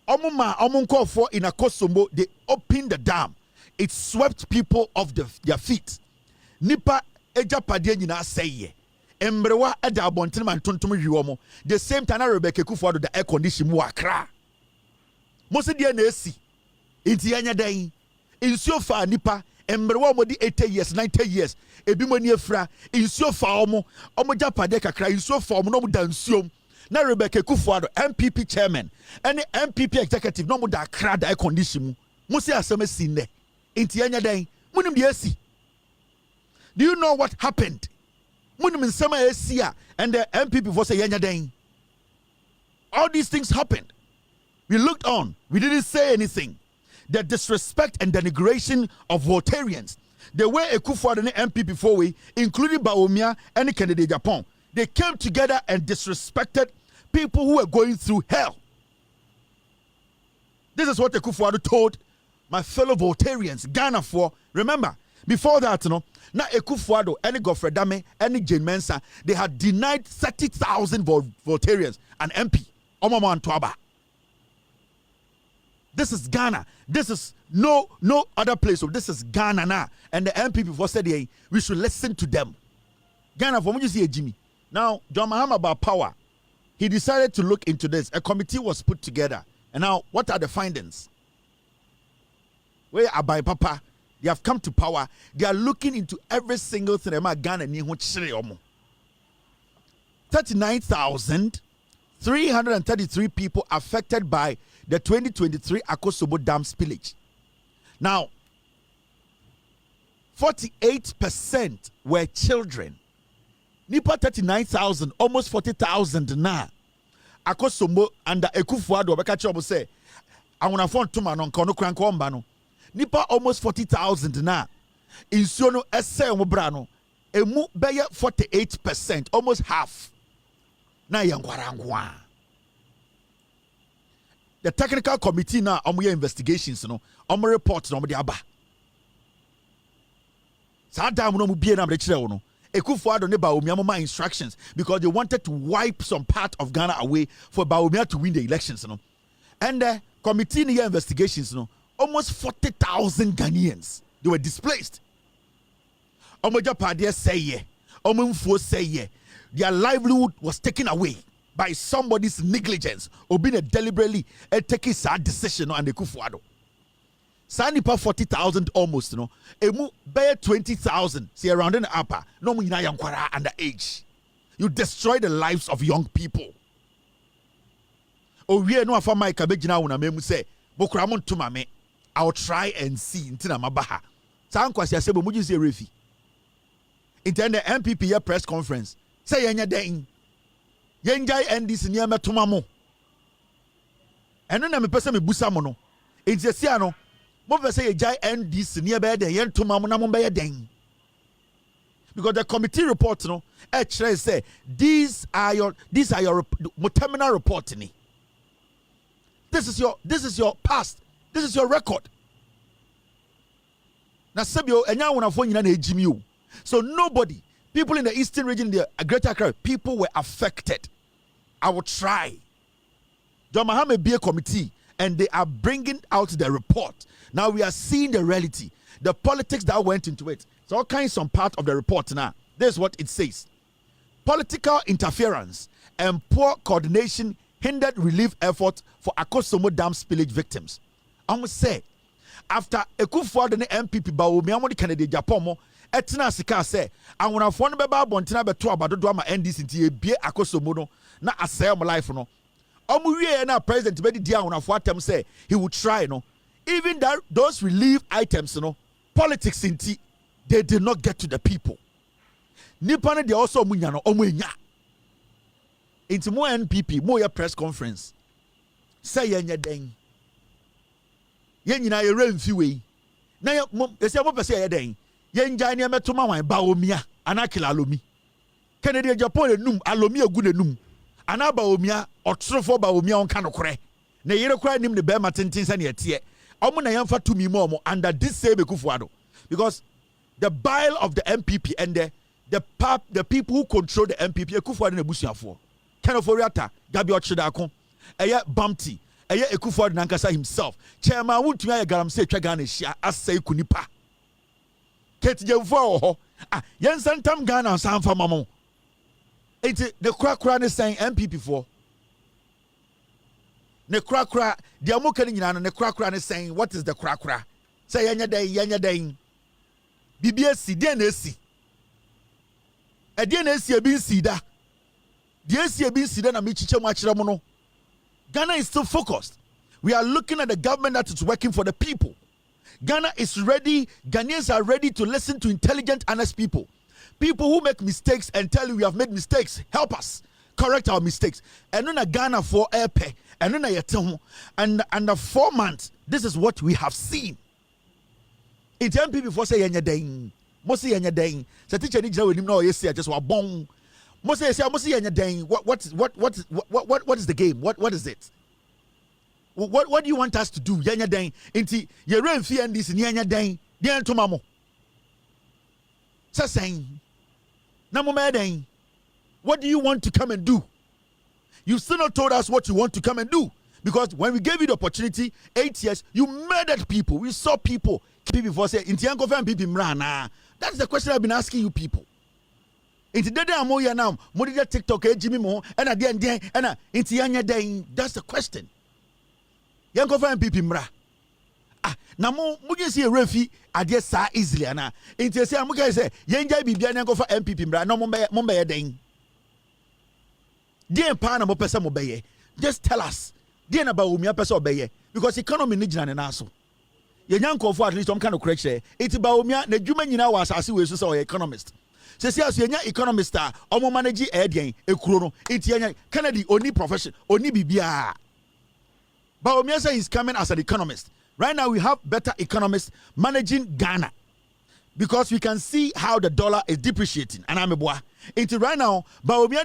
Omunko in Akosombo, they opened the dam. It swept people off their feet. Nipa eja padie nyina seye. Embrewa eda abonten man tontom hwiomo. The same time Rebecca Ekufuado the air condition mu akra. Mose die na esi. Inti anya dan. Insuo fa nipa embrewa mo di 80 years, 90 years. Ebi mo ni efra. Insuo fa omo ja padie kakra. Insuo fa omo no mo dansuom. Na Rebecca Ekufuado MPP chairman and MPP executive no mo da akra the air condition mu. Mose asem esi ne. Inti anya dan. Munim die esi. Do you know what happened? Munim nsema esia and the MPP for say anya dan. All these things happened. We looked on. We didn't say anything. The disrespect and denigration of Voltarians. The way Ekufuado and the MPP for we, including Bawumia and the Kennedy Japan, they came together and disrespected people who were going through hell. This is what Ekufuado told my fellow Voltarians, Ghana for. Remember, before that, now Ekufuado, any Godfrey Dame, any Jane Mensa, they had denied 30,000 Voltarians an MP. Omaman Twaba. This is Ghana. This is no other place. So this is Ghana now. And the MP before said, hey, we should listen to them. Ghana, for when you see Jimmy. Now, John Mahama about power, he decided to look into this. A committee was put together. And now, what are the findings? Where are by Papa? They have come to power. They are looking into every single thing about Ghana. 39,333 people affected by the 2023 Akosombo Dam spillage. Now, 48% were children. Nipa 39,000, almost 40,000 now. Akosombo under Ekufuado Obekachobo say, I want to phone to man on Kono Krankombano. Nipa almost 40,000 now. Insuno esse omobrano. Emu beye 48%, almost half. Na yangwarangwa. The technical committee now omoye investigations no, omo report no omo de aba. Sa dam no mu bie na mre kire wo no. Ekufuado ne Bawumia mama instructions because they wanted to wipe some part of Ghana away for Bawumia to win the elections no. And the committee in the investigations, almost 40,000 Ghanaians, they were displaced. Omoja Padia say yeah, Omumfo say yeah. Their livelihood was taken away by somebody's negligence or being deliberately taking sad decision on the Kufuado. Sanipa 40,000 almost, emu bear 20,000, see around in the upper, no muna yankwara underage. You destroy the lives of young people. Oh, we no afa my kabejina una memu say, Bokramon to mame, I'll try and see intina mabaha. Sankwasi asebo muji say refi. Intend the MPP press conference. Say yenya den. Yenjai NDC niya metumamo. Eno na me pese me busa mo no. Enti sia no, mo pese yenjai NDC niya be den yen tumamo na mo be den. Because the committee report say these are your terminal report ni. This is your past. This is your record. Na sebio enya wonafo nyina na ejimi o. So nobody, people in the eastern region, the Greater Accra, people were affected. I will try. John Mahama be a committee, and they are bringing out the report. Now we are seeing the reality, the politics that went into it. So all kinds of part of the report now. This is what it says. Political interference and poor coordination hindered relief efforts for Akosombo Dam spillage victims. I must say, after Ekufuor the MPP Baomi amodi Kennedy Japan etina sika say awonafo no beba abontina beto abadodo ama NDC nti ebie Akosombo no na asay my life no. Omu wie na president be di awonafo atem say he would try no. Even that those relief items politics inti they did not get to the people. Nipa no they also munya no omu enya. Inti mo NPP mo ya press conference. Say yenya den. Yen nyina ye remfi we. Na ye se mo pese ye den. Yen gya ne metoma wan baomia anakila alomi. Kennedy Japan enum alomi egu nenum. Ana baomia otrofo baomia on kanokore. Na yere kura nim ne be matenten sa ne ete. Omo na yemfa tumi mo omo under this same Ekufuado. Because the bile of the MPP and the people who control the MPP Ekufuado na busuafo. Kenoforiata Gabi Ochidako. Eye Bumpty. Eye Ekufuado nankasa himself. Chairman wuntu ya galamse twa Ghana hia asai kunipa. Keti Gyamfi ho. Yen santam Ghana sanfa mamo. Enti the kra ne saying MPP for. Ne kra the amoka ni nyina no ne kra ne saying what is the kra? Say yenya den. Bibia si den na si. E den na si e bi si da. The AC e bi si da na me chiche mo akire mo no. Ghana is still focused. We are looking at the government that is working for the people. Ghana is ready. Ghanaians are ready to listen to intelligent, honest people. People who make mistakes and tell you we have made mistakes. Help us correct our mistakes. And then a Ghana for airpay. And then and under 4 months, this is what we have seen. It's MPP before say yenya den. Mosi yenya den. Sa teacher ni jira we nim na oyesi just wa bon. Mosi yenya den. What is the game? What is it? What do you want us to do? Yenya den. Inti ye remfi NDC ni yenya den. Den to mamo. Sa saying. Na mo den. What do you want to come and do? You still not told us what you want to come and do. Because when we gave you the opportunity, 8 years, you murdered people. We saw people before say, that's the question I've been asking you people. That's the question. Na mo muje see refi ade sa easily ana enti say am guys say yenja bibia na ngofa MPP mra no mo be den den pa na mo pese mo be just tell us den na ba omi pese obeye because economy ni gina na so yenya nkofo at least some kind of correction enti ba omi na dwuma nyina wa asase we so say economist say say as yenya economist a omo manage den ekuro no enti yenya Kennedy oni profession oni bibia ba omi say he's coming as an economist. Right now, we have better economists managing Ghana because we can see how the dollar is depreciating. And I'm a boy. Until right now, we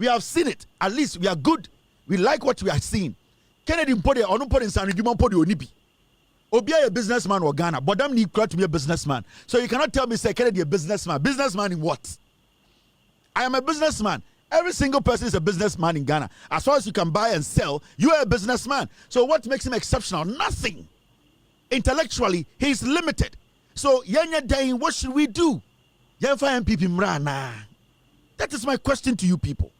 have seen it. At least we are good. We like what we are seeing. Kennedy Mpode or Mpode Nsani Mpode Onibi. Obia a businessman or Ghana, but damn need to be a businessman. So you cannot tell me say Kennedy a businessman. Businessman in what? I am a businessman. Every single person is a businessman in Ghana. As far as you can buy and sell, you are a businessman. So what makes him exceptional? Nothing. Intellectually, he's limited. So, Yanya Dain, what should we do? That is my question to you people.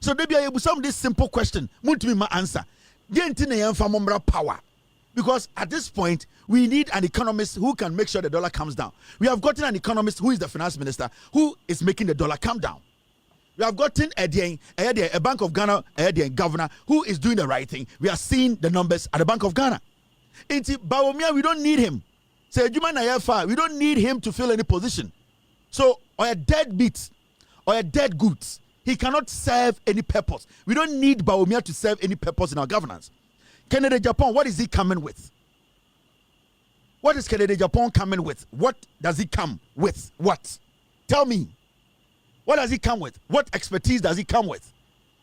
So, maybe I will some this simple question. Mutimi my answer. Power. Because at this point, we need an economist who can make sure the dollar comes down. We have gotten an economist who is the finance minister who is making the dollar come down. We have gotten a Bank of Ghana governor who is doing the right thing. We are seeing the numbers at the Bank of Ghana. Bawumia, we don't need him. Say we don't need him to fill any position. So, or a dead beat, or a dead goods, he cannot serve any purpose. We don't need Bawumia to serve any purpose in our governance. Kennedy Japan, what is he coming with? What is Kennedy Japan coming with? What does he come with? What? Tell me. What does he come with? What expertise does he come with?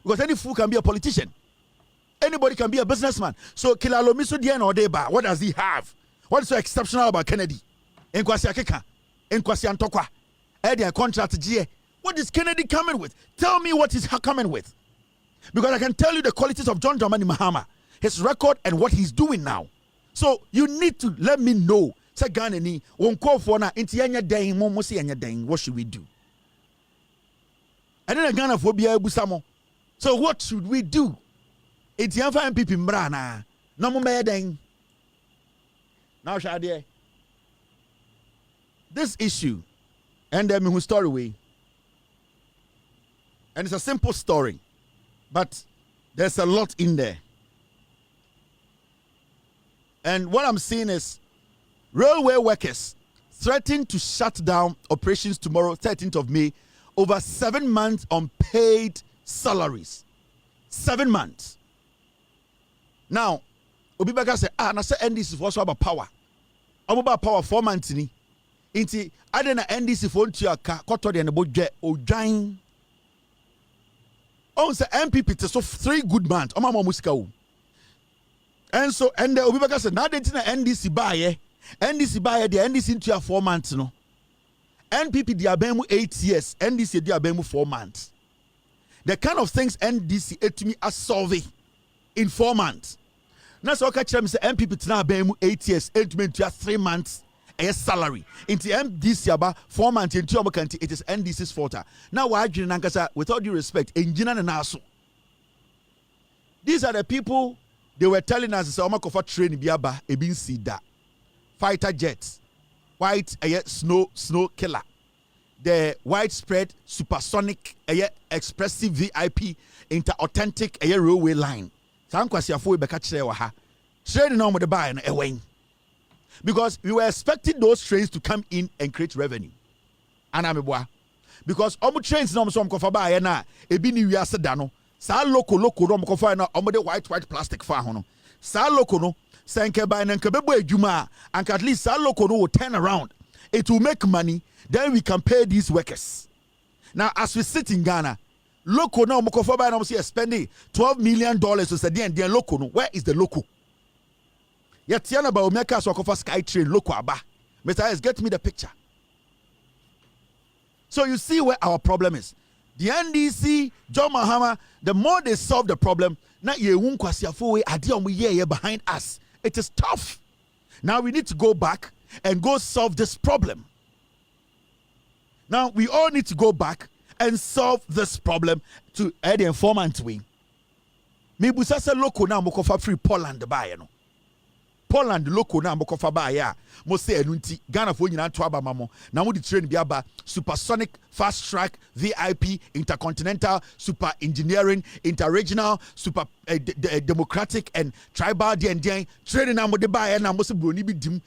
Because any fool can be a politician. Anybody can be a businessman. So Kilalomiso Diana Odeba, what does he have? What is so exceptional about Kennedy? Nkwasi Akeka, Nkwasi Antokwa, Eddie contract GA. What is Kennedy coming with? Tell me what he's coming with. Because I can tell you the qualities of John Dramani Mahama, his record and what he's doing now. So you need to let me know. Say Ghana ni won call for na inti yanya den mo si yanya den. What should we do? And then Ghana for bia ebusamo. So what should we do? It's Yamfa MPP Mbrana. No more den. Now Shadie. This issue, and then who story way. And it's a simple story, but there's a lot in there. And what I'm seeing is railway workers threaten to shut down operations tomorrow, 13th of May, over 7 months unpaid salaries. 7 months. Now, Obibaka said, na say NDC for about power. About power 4 months ni. Inti adena NDC for ntu aka koto de nebo dwe odwan. On say MPP to so 3 good months. Omama musika wo. And so and Obibaka said na dentina NDC buy the NDC ntu 4 months no. NPP di abemu 8 years, NDC di abemu 4 months. The kind of things NDC etumi a solve in 4 months. Now so Okatakyie say MPP tina abemu 8 years, etumi ntu 3 months a salary. Into MDC aba 4 months into omokanti, it is NDC's fault. Now why nankasa with all due respect, engineer na naso. These are the people they were telling us say omakofa train biaba ebin sida. Fighter jets. White snow killer, the widespread supersonic expressive VIP inter authentic railway line. Sankwasiafo beka kire wa ha. Train no mo de buy no ewen. Because we were expecting those trains to come in and create revenue. Anameboa. Because omo trains no so mkofa buy na ebi ni wiase da no. Sa loco no mkofa na omo de white plastic fa ho no. Sa loco no Senke by Nankabebo Juma, and at least our local will turn around. It will make money, then we can pay these workers. Now, as we sit in Ghana, local now Mokofoba and spending $12 million to say the local. Where is the local? Yet Tiana Baumeka Sokofa Sky Train local aba. Mr. S, get me the picture. So you see where our problem is. The NDC, John Mahama, the more they solve the problem, now ye won't kwasiafo adi behind us. It is tough. Now we need to go back and go solve this problem. Now we all need to go back and solve this problem to add the informant wing. Maybe sasa local now mokofa free Poland buy no. Poland local now mokofa buy ya. Mo say enunti Ghana for nyina to aba mamo. Na mo di train bi aba supersonic fast track VIP intercontinental super engineering interregional super democratic and tribal den training na mo de buy na mo se broni bi dim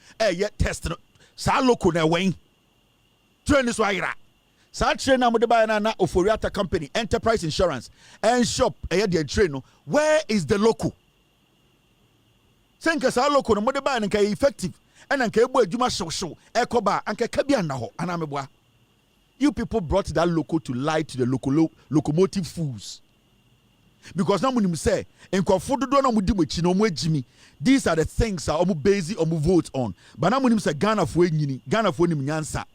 test no. Sa local na wen. Train so ayira. Sa train na mo de buy na Oforiata company enterprise insurance and shop the train no. Where is the local? Senka sa local no mo de buy na kai effective. And anke ebo adwuma show ekoba anke kabia na ho anameboa. You people brought that local to lie to the locomotive fools. Because now munim say enkofo dodo na mudi mochi na omo agimi. These are the things that omo base omo vote on. But now munim say Ghana fo enyini, Ghana fo nim nyansa.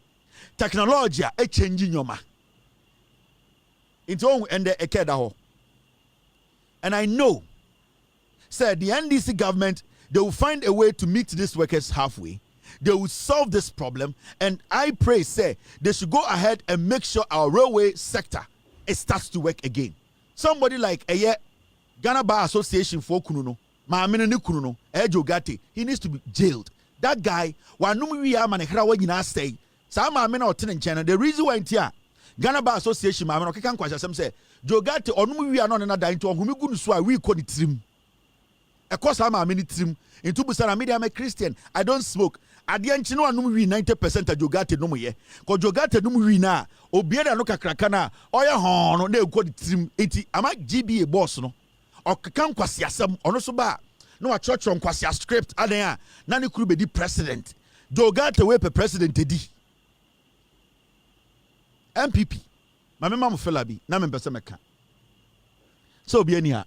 Technology e change nyoma. into on and the ekeda. And I know, said the NDC government, they will find a way to meet these workers halfway. They will solve this problem. And I pray, say, they should go ahead and make sure our railway sector it starts to work again. Somebody like Ghana Bar Association for Kununo, Maamene ni Kununo, Ejogate, he needs to be jailed. That guy, say, the reason why here, Ghana Bar Association, Maamene, okay, can't question some say, Jogate, or no, we are not another into whom we couldn't swear we call it trim. Of course, I'm a minute trim. In Tubusara media, I'm a Christian. I don't smoke. At the end, you know, 90% of Jogate no more. Because Jogate no more na. Obiera no kakrakana. Oya hono ne go trim 80. Am I GBA boss no? Or kakam kwasi asem ono so ba. No a church on kwasi script adenya. Nani kuru be di president. Jogate we pe president edi. MPP. Ma me mamu fela bi na me pese meka. So obi ani ha.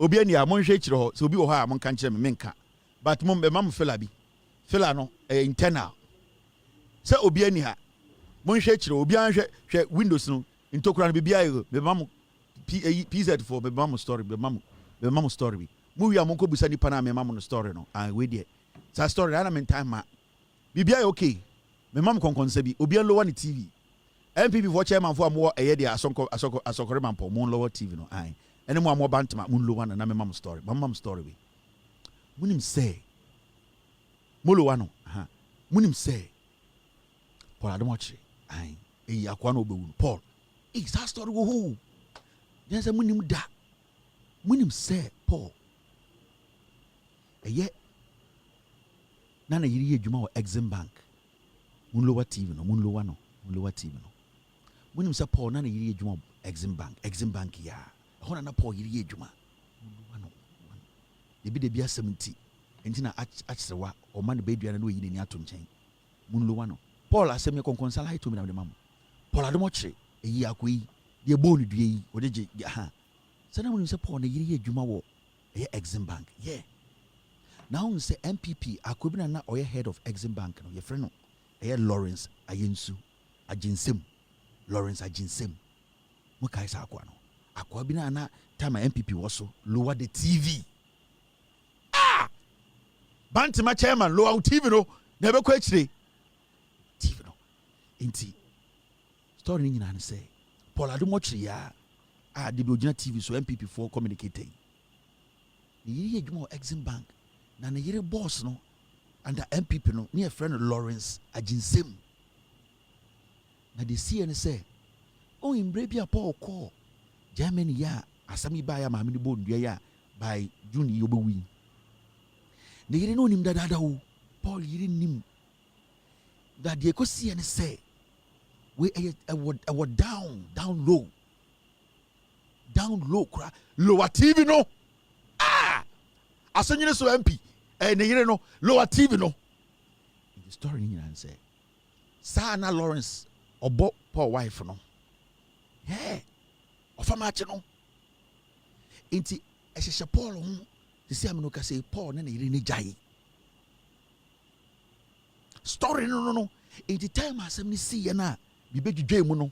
Obi ani a mon hwe kire ho. So obi wo ha a mon kan kire me menka. But mom be mamu fela bi. Fela no internal. Se obi ani ha. Mon hwe kire obi an hwe Windows no intokura no bibia yo be mamu PZ for be mamu story be mamu story bi. Mu wi a mon ko busa nipa na me mamu no story no. Ah we there. Sa story na me time ma. Bibia okay. Me mamu konkonsa bi obi an lower ni TV. MPP for chairman for more a year asokore man po mon lower TV no. Aye. Any more bantama mun lower na me mamu story. Mamu story bi. Munim say molo wano munim say Paul Adomochi ayi akwa no obewu Paul is that story go who then say munim da munim say Paul eye na yiri adwuma o Exim Bank mun lower TV no mun lower TV no munim say Paul na yiri adwuma Exim Bank ya hona na Paul yiri adwuma ebi de bia 70 enti na achrewa o man be duane no yini ni ato nchen munlo wa no Paul asem ye konkonsala hito mi na de mam Paul Adomochi eyi akoyi de bonu due yi o de je ha se na mun se Paul na yiri adwuma wo Exim Bank now we say MPP akobina na oye head of Exim Bank no ye frɛ no Lawrence Ayensu Aginsem mo kai sa akwa no akwa bi na time MPP was so lower the TV Bantima chairman lower TV no never quite TV no inti story ni nyina say Paul Adomochi ya de be ogina TV so MPP for communicating yiri edwuma Exim Bank na ne yiri boss no under MPP no near friend Lawrence Aginsem na the CN say oh imbre bia Paul call Germany ya asami ba ya ma me ni bo ndua ya by June yobewi the yiri no nim dada o Paul yiri nim that the ekosi and say we down low cry lower TV no asonyine so MP and the yiri no lower TV no the story ni and say Sana Lawrence obo Paul wife no ofamache no inti ehye Paul ho the same no say Paul na yiri ni jai story no in the time asem ni see na bi bedwedwe mu no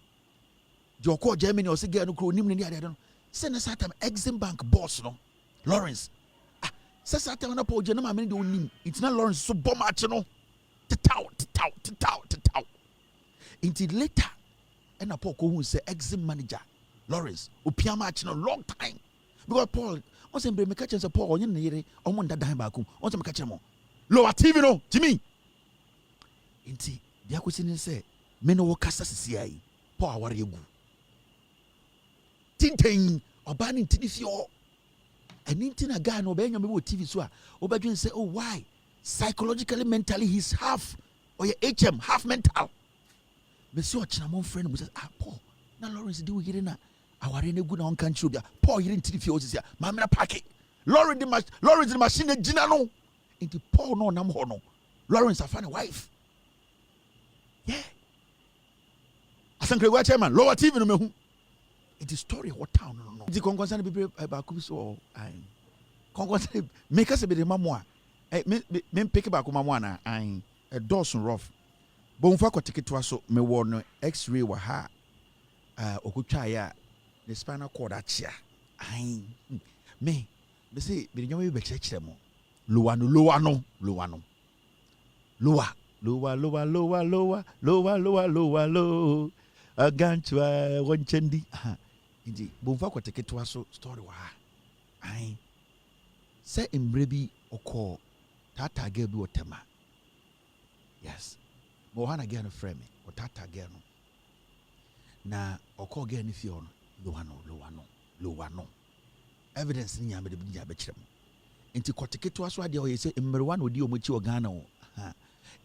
je okọ Germany o se girl no kro nim ni ade no se na satam Exim Bank boss no Lawrence se satam na Paul je na ma me de onim it's not Lawrence so bomb match no titaw until later and Paul ko hu say Exim manager Lawrence opia match no long time because Paul on se mbre me catch say Paul onye na yire omo ndadan ba kum on se me catch mo lower TV no Jimmy inti dia ko sini say me no kasa sisi ai Paul aware egu tinten oba ni ntini fio ani ntina guy no be nyame wo TV so a obadwen say oh why psychologically mentally he's half or HM half mental me see ochina mon friend mo say Paul na Lawrence di wo yire na aware na egu na on kan chiro bia Paul yire ntini fio sisi a ma me na park Lawrence the machine gina no inti Paul no nam ho no Lawrence afane wife asankre wa chairman lower TV no mehu it is story what town no the concern be ba ku so ai concern make us be the mamo a me pick ba ku mamo na ai a Dawson rough bonfa ko ticket so me wo no x-ray wa ha okutwa ya the spinal cord achia ai me say me nyawe be chechire mo lowa no lowa aganchwa wonchendi inji bomfa kwateketo so story wa ai say embre bi okọ tata girl bi otema yes mo hana girl no frame o tata girl no na okọ girl ni fie ono lowa no evidence ni nyame de bi be kyerem enti kwateketo so ade o yese embre wa no di o mochi o Ghana o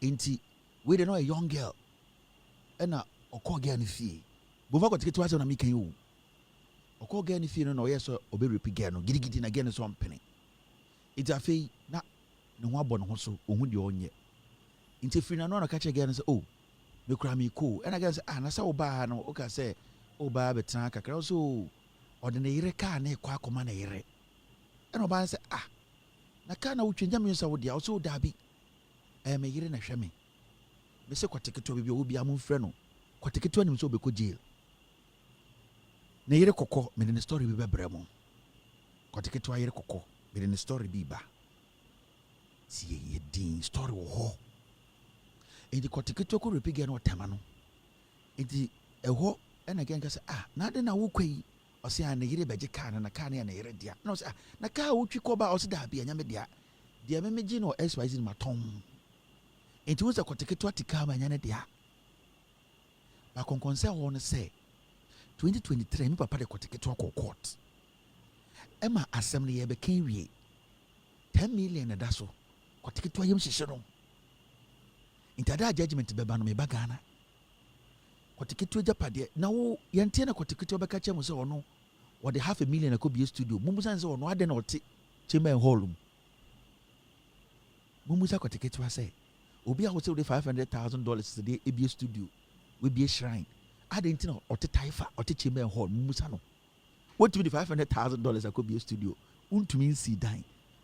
enti we dey know a young girl ena okọ girl ni fie bomfa kwateketo so na mi kan o okọ girl ni fie no yeso obe repeat girl no gidigidi na girl no so mpene enti afei na ne ho abɔ ne ho so ohun de onye nti firi na no ka che girl no say oh me kura me ko and again say na say oba no o ka say oba betra kakra so ode ne yire ka na ekwa akoma na yire and oba say na ka na wutwenja me so wo dia so da bi me yire na hwe me say kwateketo bi obi am mfre no kwateketo anim so obeko jail na yire kokko me ne story bi bebre mo kwateketo yire kokko me ne story bi ba si ye din story wo ho enti kwateketo ko repeat again o tema no enti eho ena gen ka say na de na wo kwai o se na yire beje ka na ka na yire dia na o se na ka wo twi ko ba o se da bia nya me dia me gi no SYZ ma tom enti wo se kwateketo atika ma nya ne dia ba konkonse ho no say 2023 mi papa de kwateketo ko court ema asem ne ye be kan wie 10 million na da so kwateketo ayem hihye no intada judgment beba no me ba Ghana kwateketo japade na wo yente na kwateketo beka chemu se ono wo de $500,000 akobie studio mumusa se ono ade na ote chamber hall mumusa kwateketo ase obi a wo se wo de $500,000 se de ebie studio we be shrine ade nti na ote taifa ote chamber hall mumusa no what to be $500,000 akobie studio untumi nsi dan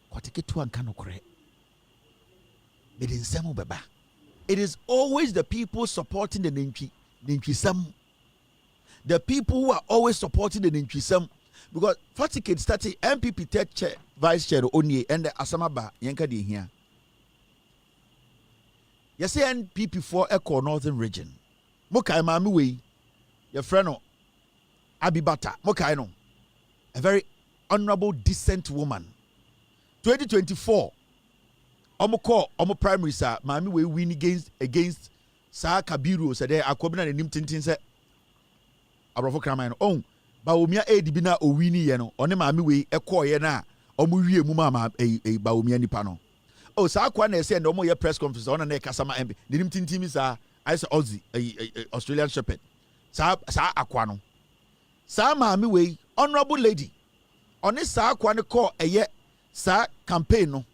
kwateketo anka no kore me den semu beba. It is always the people supporting the Nintwisam. The people who are always supporting the Nintwisam. Because Fatikid started MPP third chair, vice chair Onye and the Asamaba Yanka de here. You say NPP for Echo Northern Region. Mokai Mamiwe, your friend Abibata, Mokaino, a very honorable, decent woman. 2024. Omo primary sir mami we win against Sa Kabiru said there akobina ne nim tintin se abrofo kraman no baomia edibi na owini ye no one mami we ekoye na omo wie mu mama baomia nipa no sa akwa na ese na omo ye press conference ona na kasama mb ne nim tintin mi sa I say Aussie Australian Shepherd sa akwa no sa mami we honorable lady one sa akwa ne call eye sa campaign no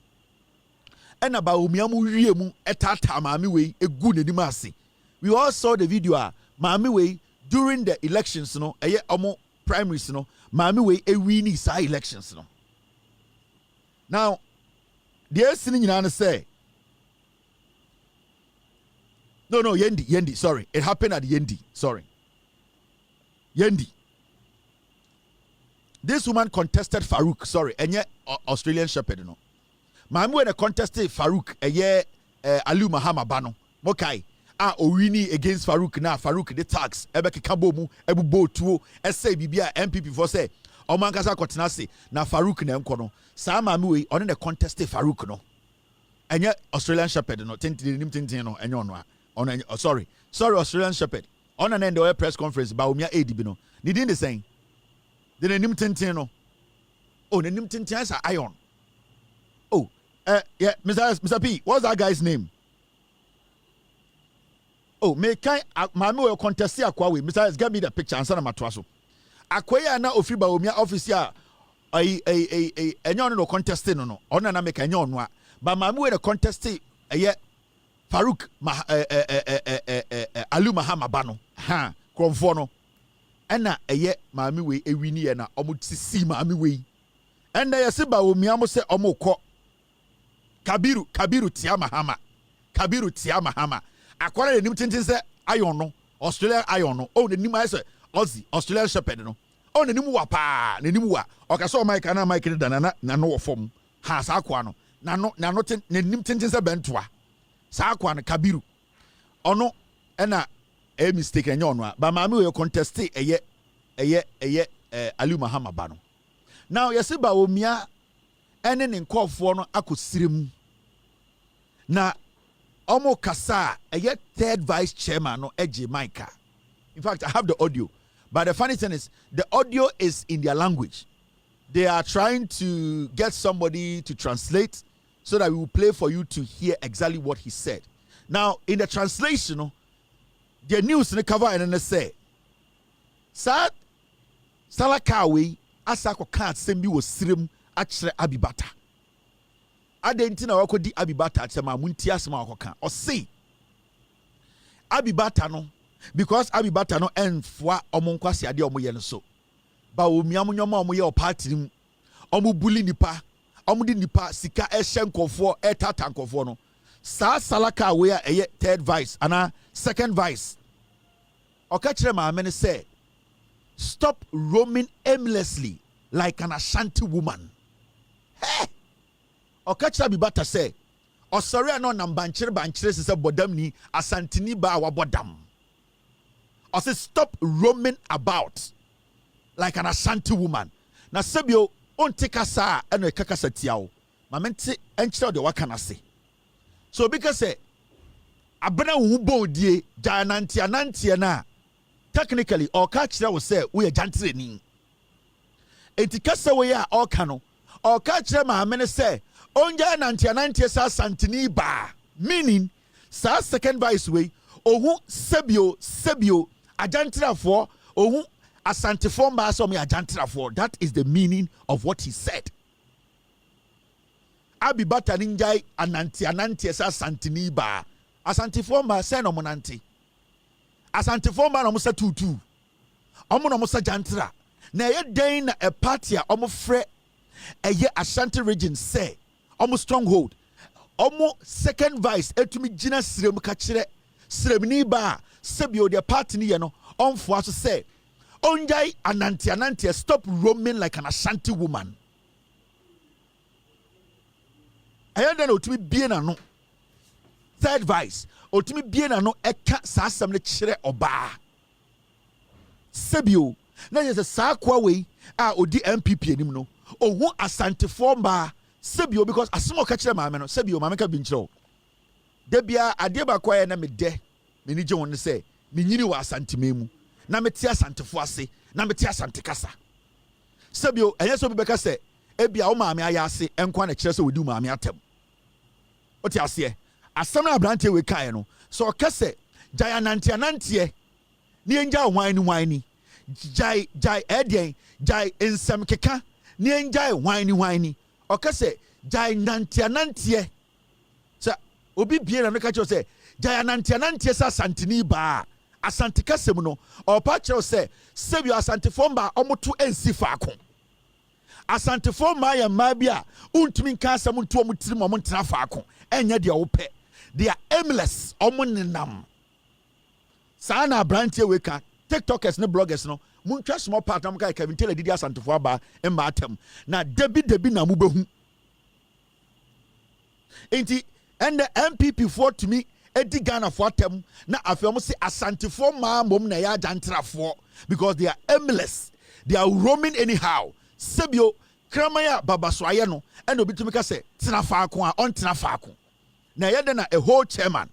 and about umiamu riemu etata mami we egu nenim ase. We all saw the video mami we during the elections no eye omo primaries no mami we wini sa elections no. Now the sini nyina say no Yendi sorry it happened at Yendi sorry Yendi. This woman contested Farouk sorry enye Australian Shepherd no. Mami when a contested Farouk Alu Mahama Bano Mokai owini against Farouk na Farouk the tax ebeke kabomu ebubo tuo ese bibia MPP for say omankasa kotena se na Farouk na enko no sa mami we on the contested Farouk no enye Australian Shepherd no tintin no enye ono on sorry Australian Shepherd on an end the press conference ba omia edibi no ni din the same the nim tintin no the nim tintin as iron. Yeah, Mr. P, what's that guy's name? Me kai mami we contest akwa we. Mr. S, get me the picture and send my twaso. Akwa na ofri ba omia office ya enyo no contest no. Ona na make enyo no. Ba mami we the contest Farouk Alu Mahama Bano. Ha, kromfo no. Ena mami we ewini ye na omo tisi mami we. Enda yesi ba omia mo se omo ko Kabiru Tiama Hama. Akwara nim tintin se iron no Australia iron no the nim I say Aussie Australian Shepherd no on n'anim wa pa n'anim wa ɔkasa ɔmaika na maika da na no wɔ fam ha saa akwa no na no n'anim tenten sɛ bɛntoa saa akwa no Kabiru ɔno ɛna mistake ɛnyɛ ɔno a ba maame wɔ contest ɛyɛ Ali Muhammad ba no now yɛsi ba omia ɛne ne nkɔɔfoɔ no akɔsire mu na ɔmo kasa ɛyɛ third vice chairman no ɛgye maika. In fact, I have the audio. But the funny thing is, the audio is in their language. They are trying to get somebody to translate so that we will play for you to hear exactly what he said. Now, in the translation, the news in the cover and they say, Sa Salakawi Asako can't send me was Sirim Achre Abibata. Adentina wako di Abibata Chama Muntiasma Hoka or say Abibata no. Because Abibata no enfwa omonkwasi ade omoye no so ba omiam nyoma omoye opati mu omo bully nipa omo di nipa sika ehye nkofo etata nkofo no saa salaka we a third vice ana second vice oka kire ma amene say stop roaming aimlessly like an Ashanti woman. Hey! Oka kire Abibata say osori no na banchire se bodam ni asantini ba wa bodam. I say stop roaming about like an Ashanti woman. Na sebio on take asa eno ekakasa tiao. Ma mente enchira de wakana se. So because say abena wo die anantia na technically or kachira will say we jantre ni. Enti kasa we ya oka no or kachira ma amene say onja anantia sa santini ba meaning sa second vice way ohu sebio ajantrafo ohu asantefo mba so me ajantrafo. That is the meaning of what he said. Abibata ninjai ananti sa santini ba asantefo mba se no monanti asantefo mba no mo sa tutu omo no mo sa jantra na ye den na a party a omo frɛ eye Ashanti region say omo stronghold omo second vice etumi gina sirem ka kire siremni ba sebio the party ni ye no onfo aso say onjai ananti stop roaming like an Ashanti woman. Ayanda no otumi bie na no third vice otumi bie na no eka saa asem ne kire oba sebio na ye se saa kwa we a odi MPP anim no ohu Asante forma sebio because asem o ka kire maame no sebio maame ka bi nkire de bia ade ba kwa ye na me de me ni je won say me nyini wa Asante memu na me tie Asantefo ase na me tie Asante kasa sebio enye so bi beka say ebia wo maame aya ase enkwa na kire say wodi maame atem oti ase asem na abrante we kai no so ka say jai anantie ni enja hwan ni jai edien jai ensem keka ni enja hwan ni o ka say jai nantie sa obi bie na no ka che say jai anantie sa santini ba Asante kasem no o pa che say sebio Asantefo mba omoto ensi faako Asantefo ma ya ma bia untumi nka asem nto omutirim omontena faako enya de wo pe they are aimless omonenam sa na brantie we ka tiktokers ne bloggers no muntwa small part am ka Kevin Taylor didi Asantefo aba emba atem na debi na mu behu enti and the MPP for to me edi Ghana for atem na afem say Asantefo ma mom na ya jantrafo because they are aimless, they are roaming anyhow sebio kramaya babaswaye no and obitumi ka say tena faako a on tena faako na yede na a whole chairman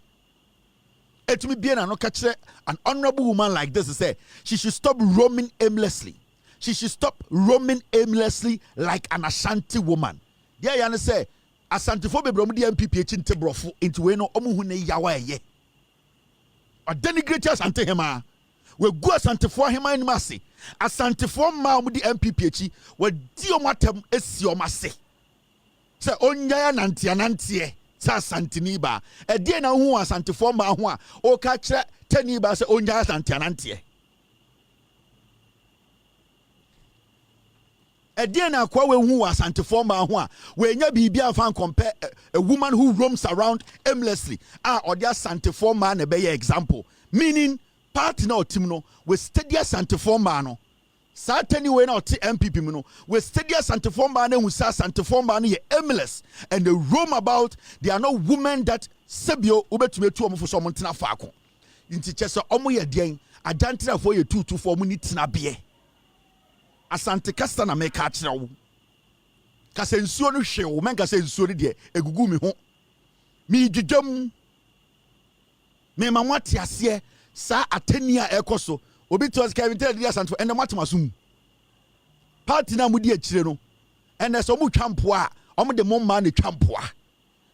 etumi bie na no ka kire an honorable woman like this say she should stop roaming aimlessly, she should stop roaming aimlessly like an Ashanti woman. There you say Asantefo bebrom di MPP chinte brofo into we no omuhu ne yawa eye o denigrate Asante hema we go Asantefo hema ni mase Asantefo ma omu di MPP chi we di omatem esi omase se onya nantie sa Asantini ba e die na hu Asantefo ma ho a o ka kire tani ba se onya nantie Edian akwa we hu Asantefo ma ho a we nya bibia fan compare a woman who roams around aimlessly or their Asantefo ma na be example meaning party na team no we steady asantefo man no Certainly when not MPP no we steady asantefo man na husa asantefo man ye aimless and they roam about. They are not women that sebio ubetumi tu omo for so montina faako nti chese omo ye den adantra for ye 224 mu ni tina be asante kasta na make a kire wo kasa nsuo no hwe wo men kasa nsuo no de egugu mi ho mi dwedwam me ma mwate ase sa atania ekoso obi to us Kevin tell dia santo ene matmasum party na mudi akire no ene so mu twampo a omo de mo ma na twampo a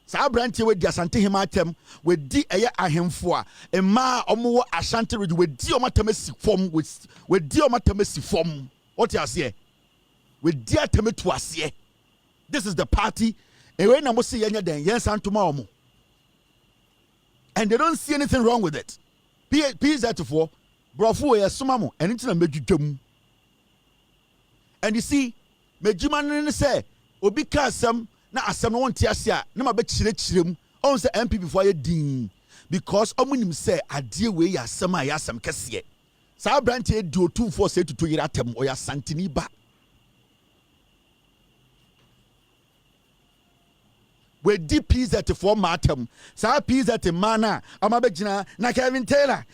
sa branche we dia sante hema atem we di eye ahemfo a ema omo wo asante reju we di omatam si fom we di omatam si fom what you say we di atem to ase. This is the party ewe na mo se yenya den yen santoma omo and they don't see anything wrong with it. PZ4 brofo ye somamo and it's na medwudwam. And you see medjuma no say obi ka asem na asem no wonte ase a na ma be kirem on say MP before ye din because omunim say ade we ya asem a ya asem kese sa branch e di otu for say tutu yira tem o ya santini ba we di PZ4 matem sa PZ mana amabegina na Kevin Taylor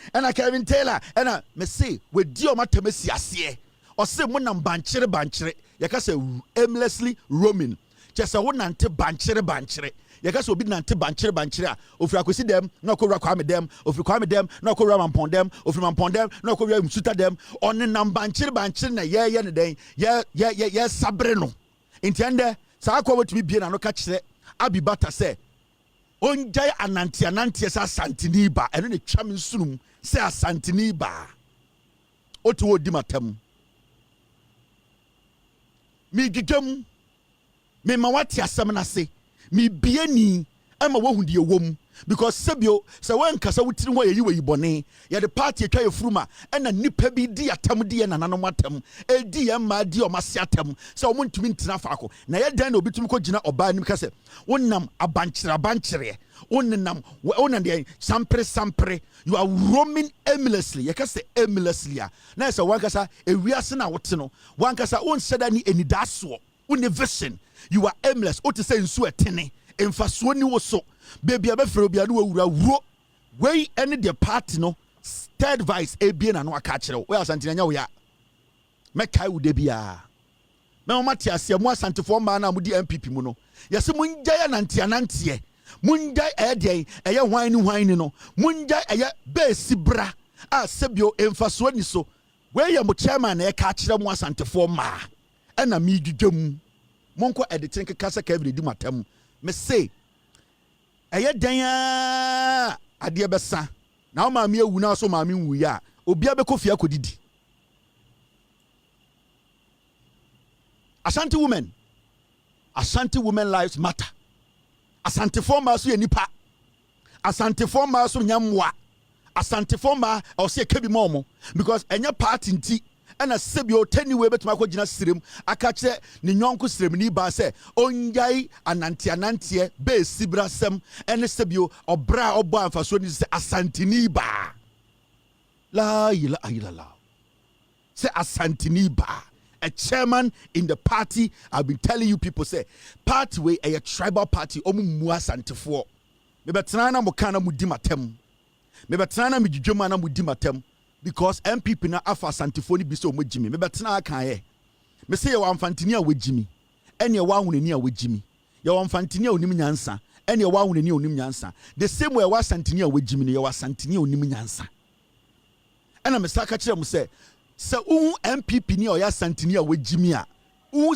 and me say we di o matem si ase o say mo nam bankere yaka say aimlessly roaming just a nante bankere yaka say obi nante bankere a ofri akosi dem na okowra kwame dem ofri kwame dem na okowra mampon dem ofri mampon dem na okowra msuta dem on nam bankere na ye ne den ye sabre no entiende sa akwa wotumi bie na no ka kire abibata say onjai anantie sa santini ba eno ne twam sunum say asantini ba otu odi matam mi gigam me ma wati asem na se mi bieni ama wohu de ewom because sebio se wan kasa wutiri ho yeyi bone ye the party atwa yefuruma ena nipa bi di atam di ye nananom atam edi ye ma di o mase atam se o montumi ntina faako na ye dan na obitumi ko gina oba nim kase wonnam abankire wonnam de sampre you are roaming aimlessly ye kase aimlessly na se wan kasa ewiase na wote no wan kasa on seda ni enidaso woni vision you are aimless o te say nsu etene emfaso ni wo so baby abefre obi anu awura wuro wey any the party no third vice ebie na no aka kire we asante nya wo ya mekai wo de bia me o mate ase mu asantefo ma na mu di MPP mu no yese munja ya nantie munja ede eye hwan ni no munja eye base bra a sebio emfaso ni so wey ya mu chairman na e ka kire mu asantefo ma na mi dwudwam monko editing kasa ka every di matam me say eye dan ade besa na o ma me ewu na so ma me wu ya obi abekofi akodidi Ashanti women lives matter. Asante forma so ye nipa. Asante forma so nyamwa. Asante forma o se kebi momo because enya party nti na sebio tani we betuma ko gina sirem aka kire ne nyonko sirem ni ba se onjai anantie be sibra sem ene sebio obra obo amfaso ni se asantini ba la ilaha illallah se asantini ba. A chairman in the party, I've been telling you people say party way a tribal party omu mua santefo me betrana mo kana mudi matem me betrana me djuma na mudi matem because MPP na afa santefo ni bi so mo jimi me betrana kan ye me say wa amfantini a wejimi ene wa hunani a wejimi ye wa amfantini a onim nyansa ene wa hunani a onim nyansa the same way wa santini a wejimi ne ye wa santini a onim nyansa ena me saka kire mo say se MPP ni oya santini a wejimi a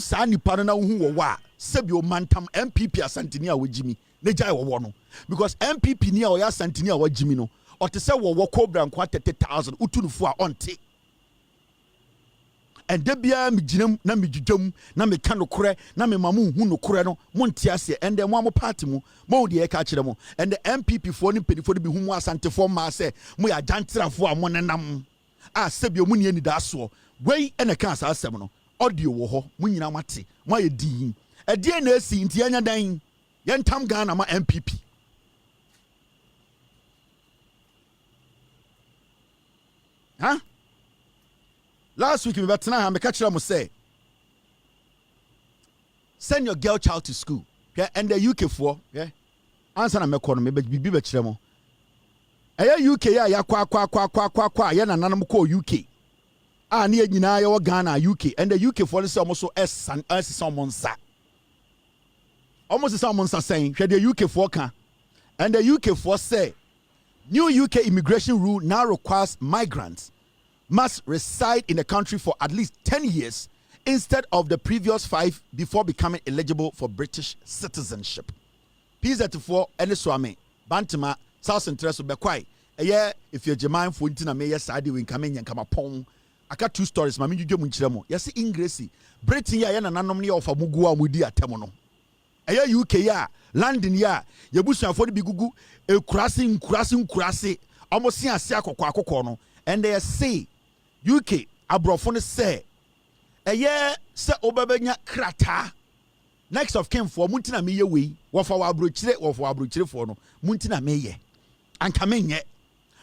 sa nipa na wo wa sebi o mantam MPP asantini a wejimi ne jai wo no because MPP ni oya santini a wejimi no o te se wo cobra nkwa 30,000 utunufo a onte and debia mi ginam na mi dwudwam na me ka no kore na me mamu hu no kore no monte ase and then mo party mu mo de e ka kire mo and the MPP for ni pedifo bi hu mu asantefo ma se mo ya jantrafo a mo nenam a sebio mu ne ni daso wei ene kan sa asem no audio wo ho mu nyina mate mo ye di e die na esi nti anya dan ye ntam Ghana ma MPP Huh? Last week we were tonight. I'm catching them say, send your girl child to school. Yeah, and the UK for yeah. Answer na me call me be betchire mo. Eya UK ya kwa ya na nanam call UK. Ah ne nyina ya wo Ghana UK and the UK for say almost so someone sa. Almost someone sa saying hwe the UK for can. And the UK for say new UK immigration rule now requires migrants must reside in the country for at least 10 years instead of the previous 5 before becoming eligible for British citizenship. PZ4 any swami Bantama South Central so be quite if you're German for intina me yes I do in coming and come upon. I got 2 stories mami juju munchiremo yes Ingresi Britain ya na nanom ne of amugua mudi atemono eya UK ya London ya yebusu afọ bi gugu nkurase almost see ase akokọ no and they say UK abrofo ne say eye se obabanya krata next of kin for muntina meye we wofa abrochire for no muntina meye anka menye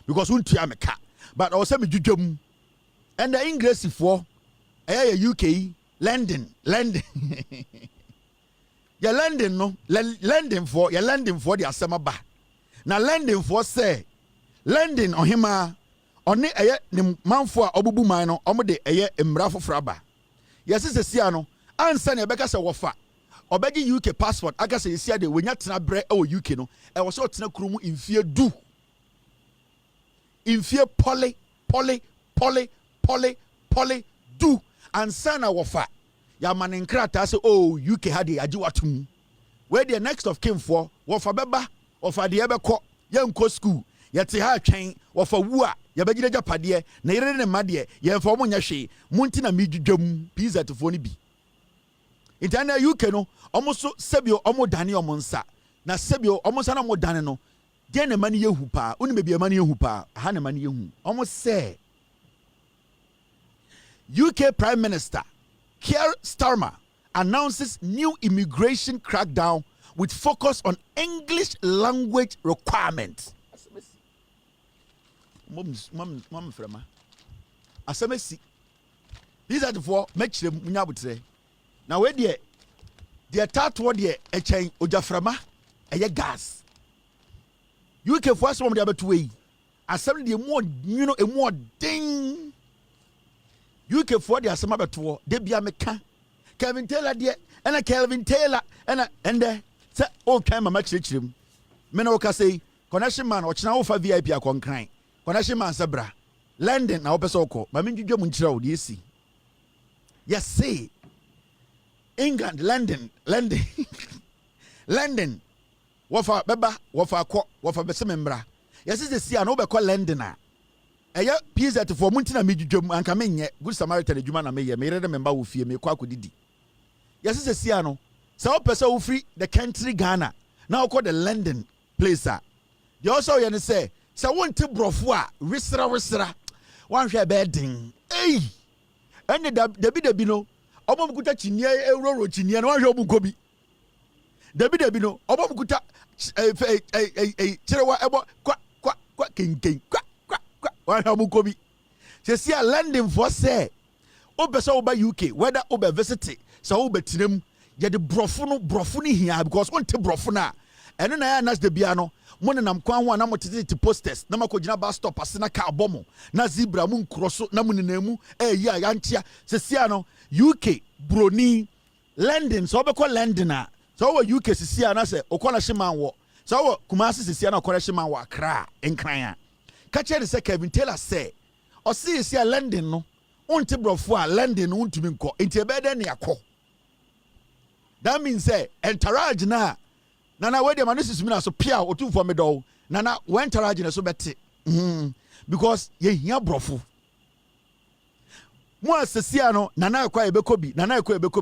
because untua meka but also me dwudwam and the English for UK London ya London no London for the asema ba na London for say London ohima oni ne manfo a obubu man no omo de emra foforo ba yes se sia no ansa na ebeka se wofa obegi UK passport aga se sia de wonya tena bre UK no e wo so tena kurumu infie du infie poly du ansa na wofa ya manenkrata se UK hade agi watum where the next of kin for wofa beba wofa de ebekọ yanko school yete ha twen wofa wu a yabagire japade na yere ne made ye mfa mo nya hwe munti na midwudwam pizza to fo ni bi intana UK no omoso sebio omo dane omo nsa na sebio omo sa na mo dane no de ne mane yehu pa oni mebia mane yehu pa ha ne mane yehu omo say UK Prime Minister Keir Starmer announces new immigration crackdown with focus on English language requirements. Mom frama. Asemesi. These are the 4 make them munyabutre. Now where the third word there a chain ojaframa a gas. UK first one the other way. Assembly the more a more ding. UK for the asema beto de bia meka Kelvin Taylor de and a Kelvin Taylor and say o kan mama chirechirem me na wo ka say connection man o china wo fa VIP akonkran connection man sabra London na wo pese okọ ma me dwedwam nchira wo de esi yes say England London London wo fa beba wo fa akọ wo fa bese membra yes say see na wo be kọ London a eya PZ for muntina medwudwam anka menye good Samaritan adwuma na meye me rede memba wo fie me kwa akodidi yes se sia no se wo pese wo free the country Ghana na wo call the London place a you also you say se wonte brofo a resra wan hwe be den ei ene dabi no obomkuta chinie euroro chinie na wan hwe obukobi dabi no obomkuta chirewa ebo kwa kenken kwa wan hwe obukobi se sia London for say obesa oba UK whether oba visit so oba tinem ye de brofo no hia because wonte brofo na eno na ya nas de bia no mo nenam kwan ho na mo tete posters na makogina bus stop ase na ka abomo na zebra mu nkroso na mo nenamu yi ayantia se sia no UK broni London so obekọ London a so wo UK se sia na se okola hyeman wo so wo Kumasi se sia na okola hyeman wo Accra enkran a ka chere se Kevin Taylor say o se sia London no onte brofo a London no ntumi nkọ enti ebede ne yakọ that means say entourage na nana we dey manusis mina so pia otu for me do nana when entourage na so bete because ye hia brofo mo asesia no nana akwa ebekobi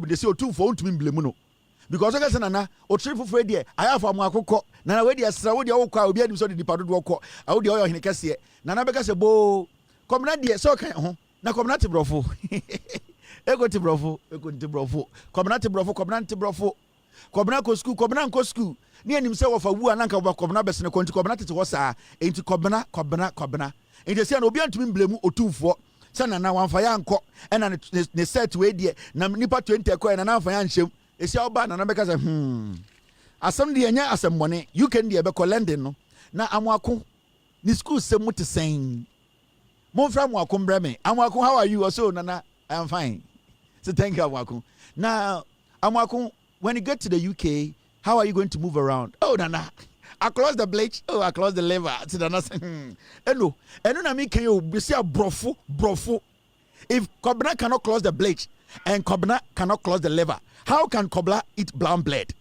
dey say otu for ntumi mblemu no because oga say nana o trip for dey ayafa mo akokọ nana we dey asra we dey okwa obi adim so dey dipa dodo okọ a we dey oyo hene kase nana beka say bo komna dey so kan ho na komna te brofo ego te brofo komna te brofo Kobna ko school, Kobna nko school. Ni anim se wo fa wu ananka wo Kobna bese ne konti Kobna tete wo saa. Enti Kobna. Enti se na obi antumi mblemu otumfo. Se na wanfa ya anko ena ne set we die na nipa 20 ko na wanfa ya nhyem. Esi oba na beka se asem de enya asem mone. You can de be ko London no. Na amwako ni school se muti sen. Monfra mwako mbreme. Amwako, how are you? Also nana, I am fine. So thank you, Amwako. Now, Amwako, when you get to the UK, how are you going to move around? Oh, nana, across the bleach. Oh, across the lever. So nana, no. And na me can you be say brofo. If Kobna cannot cross the bleach and Kobna cannot cross the lever, how can Kobla eat brown bread?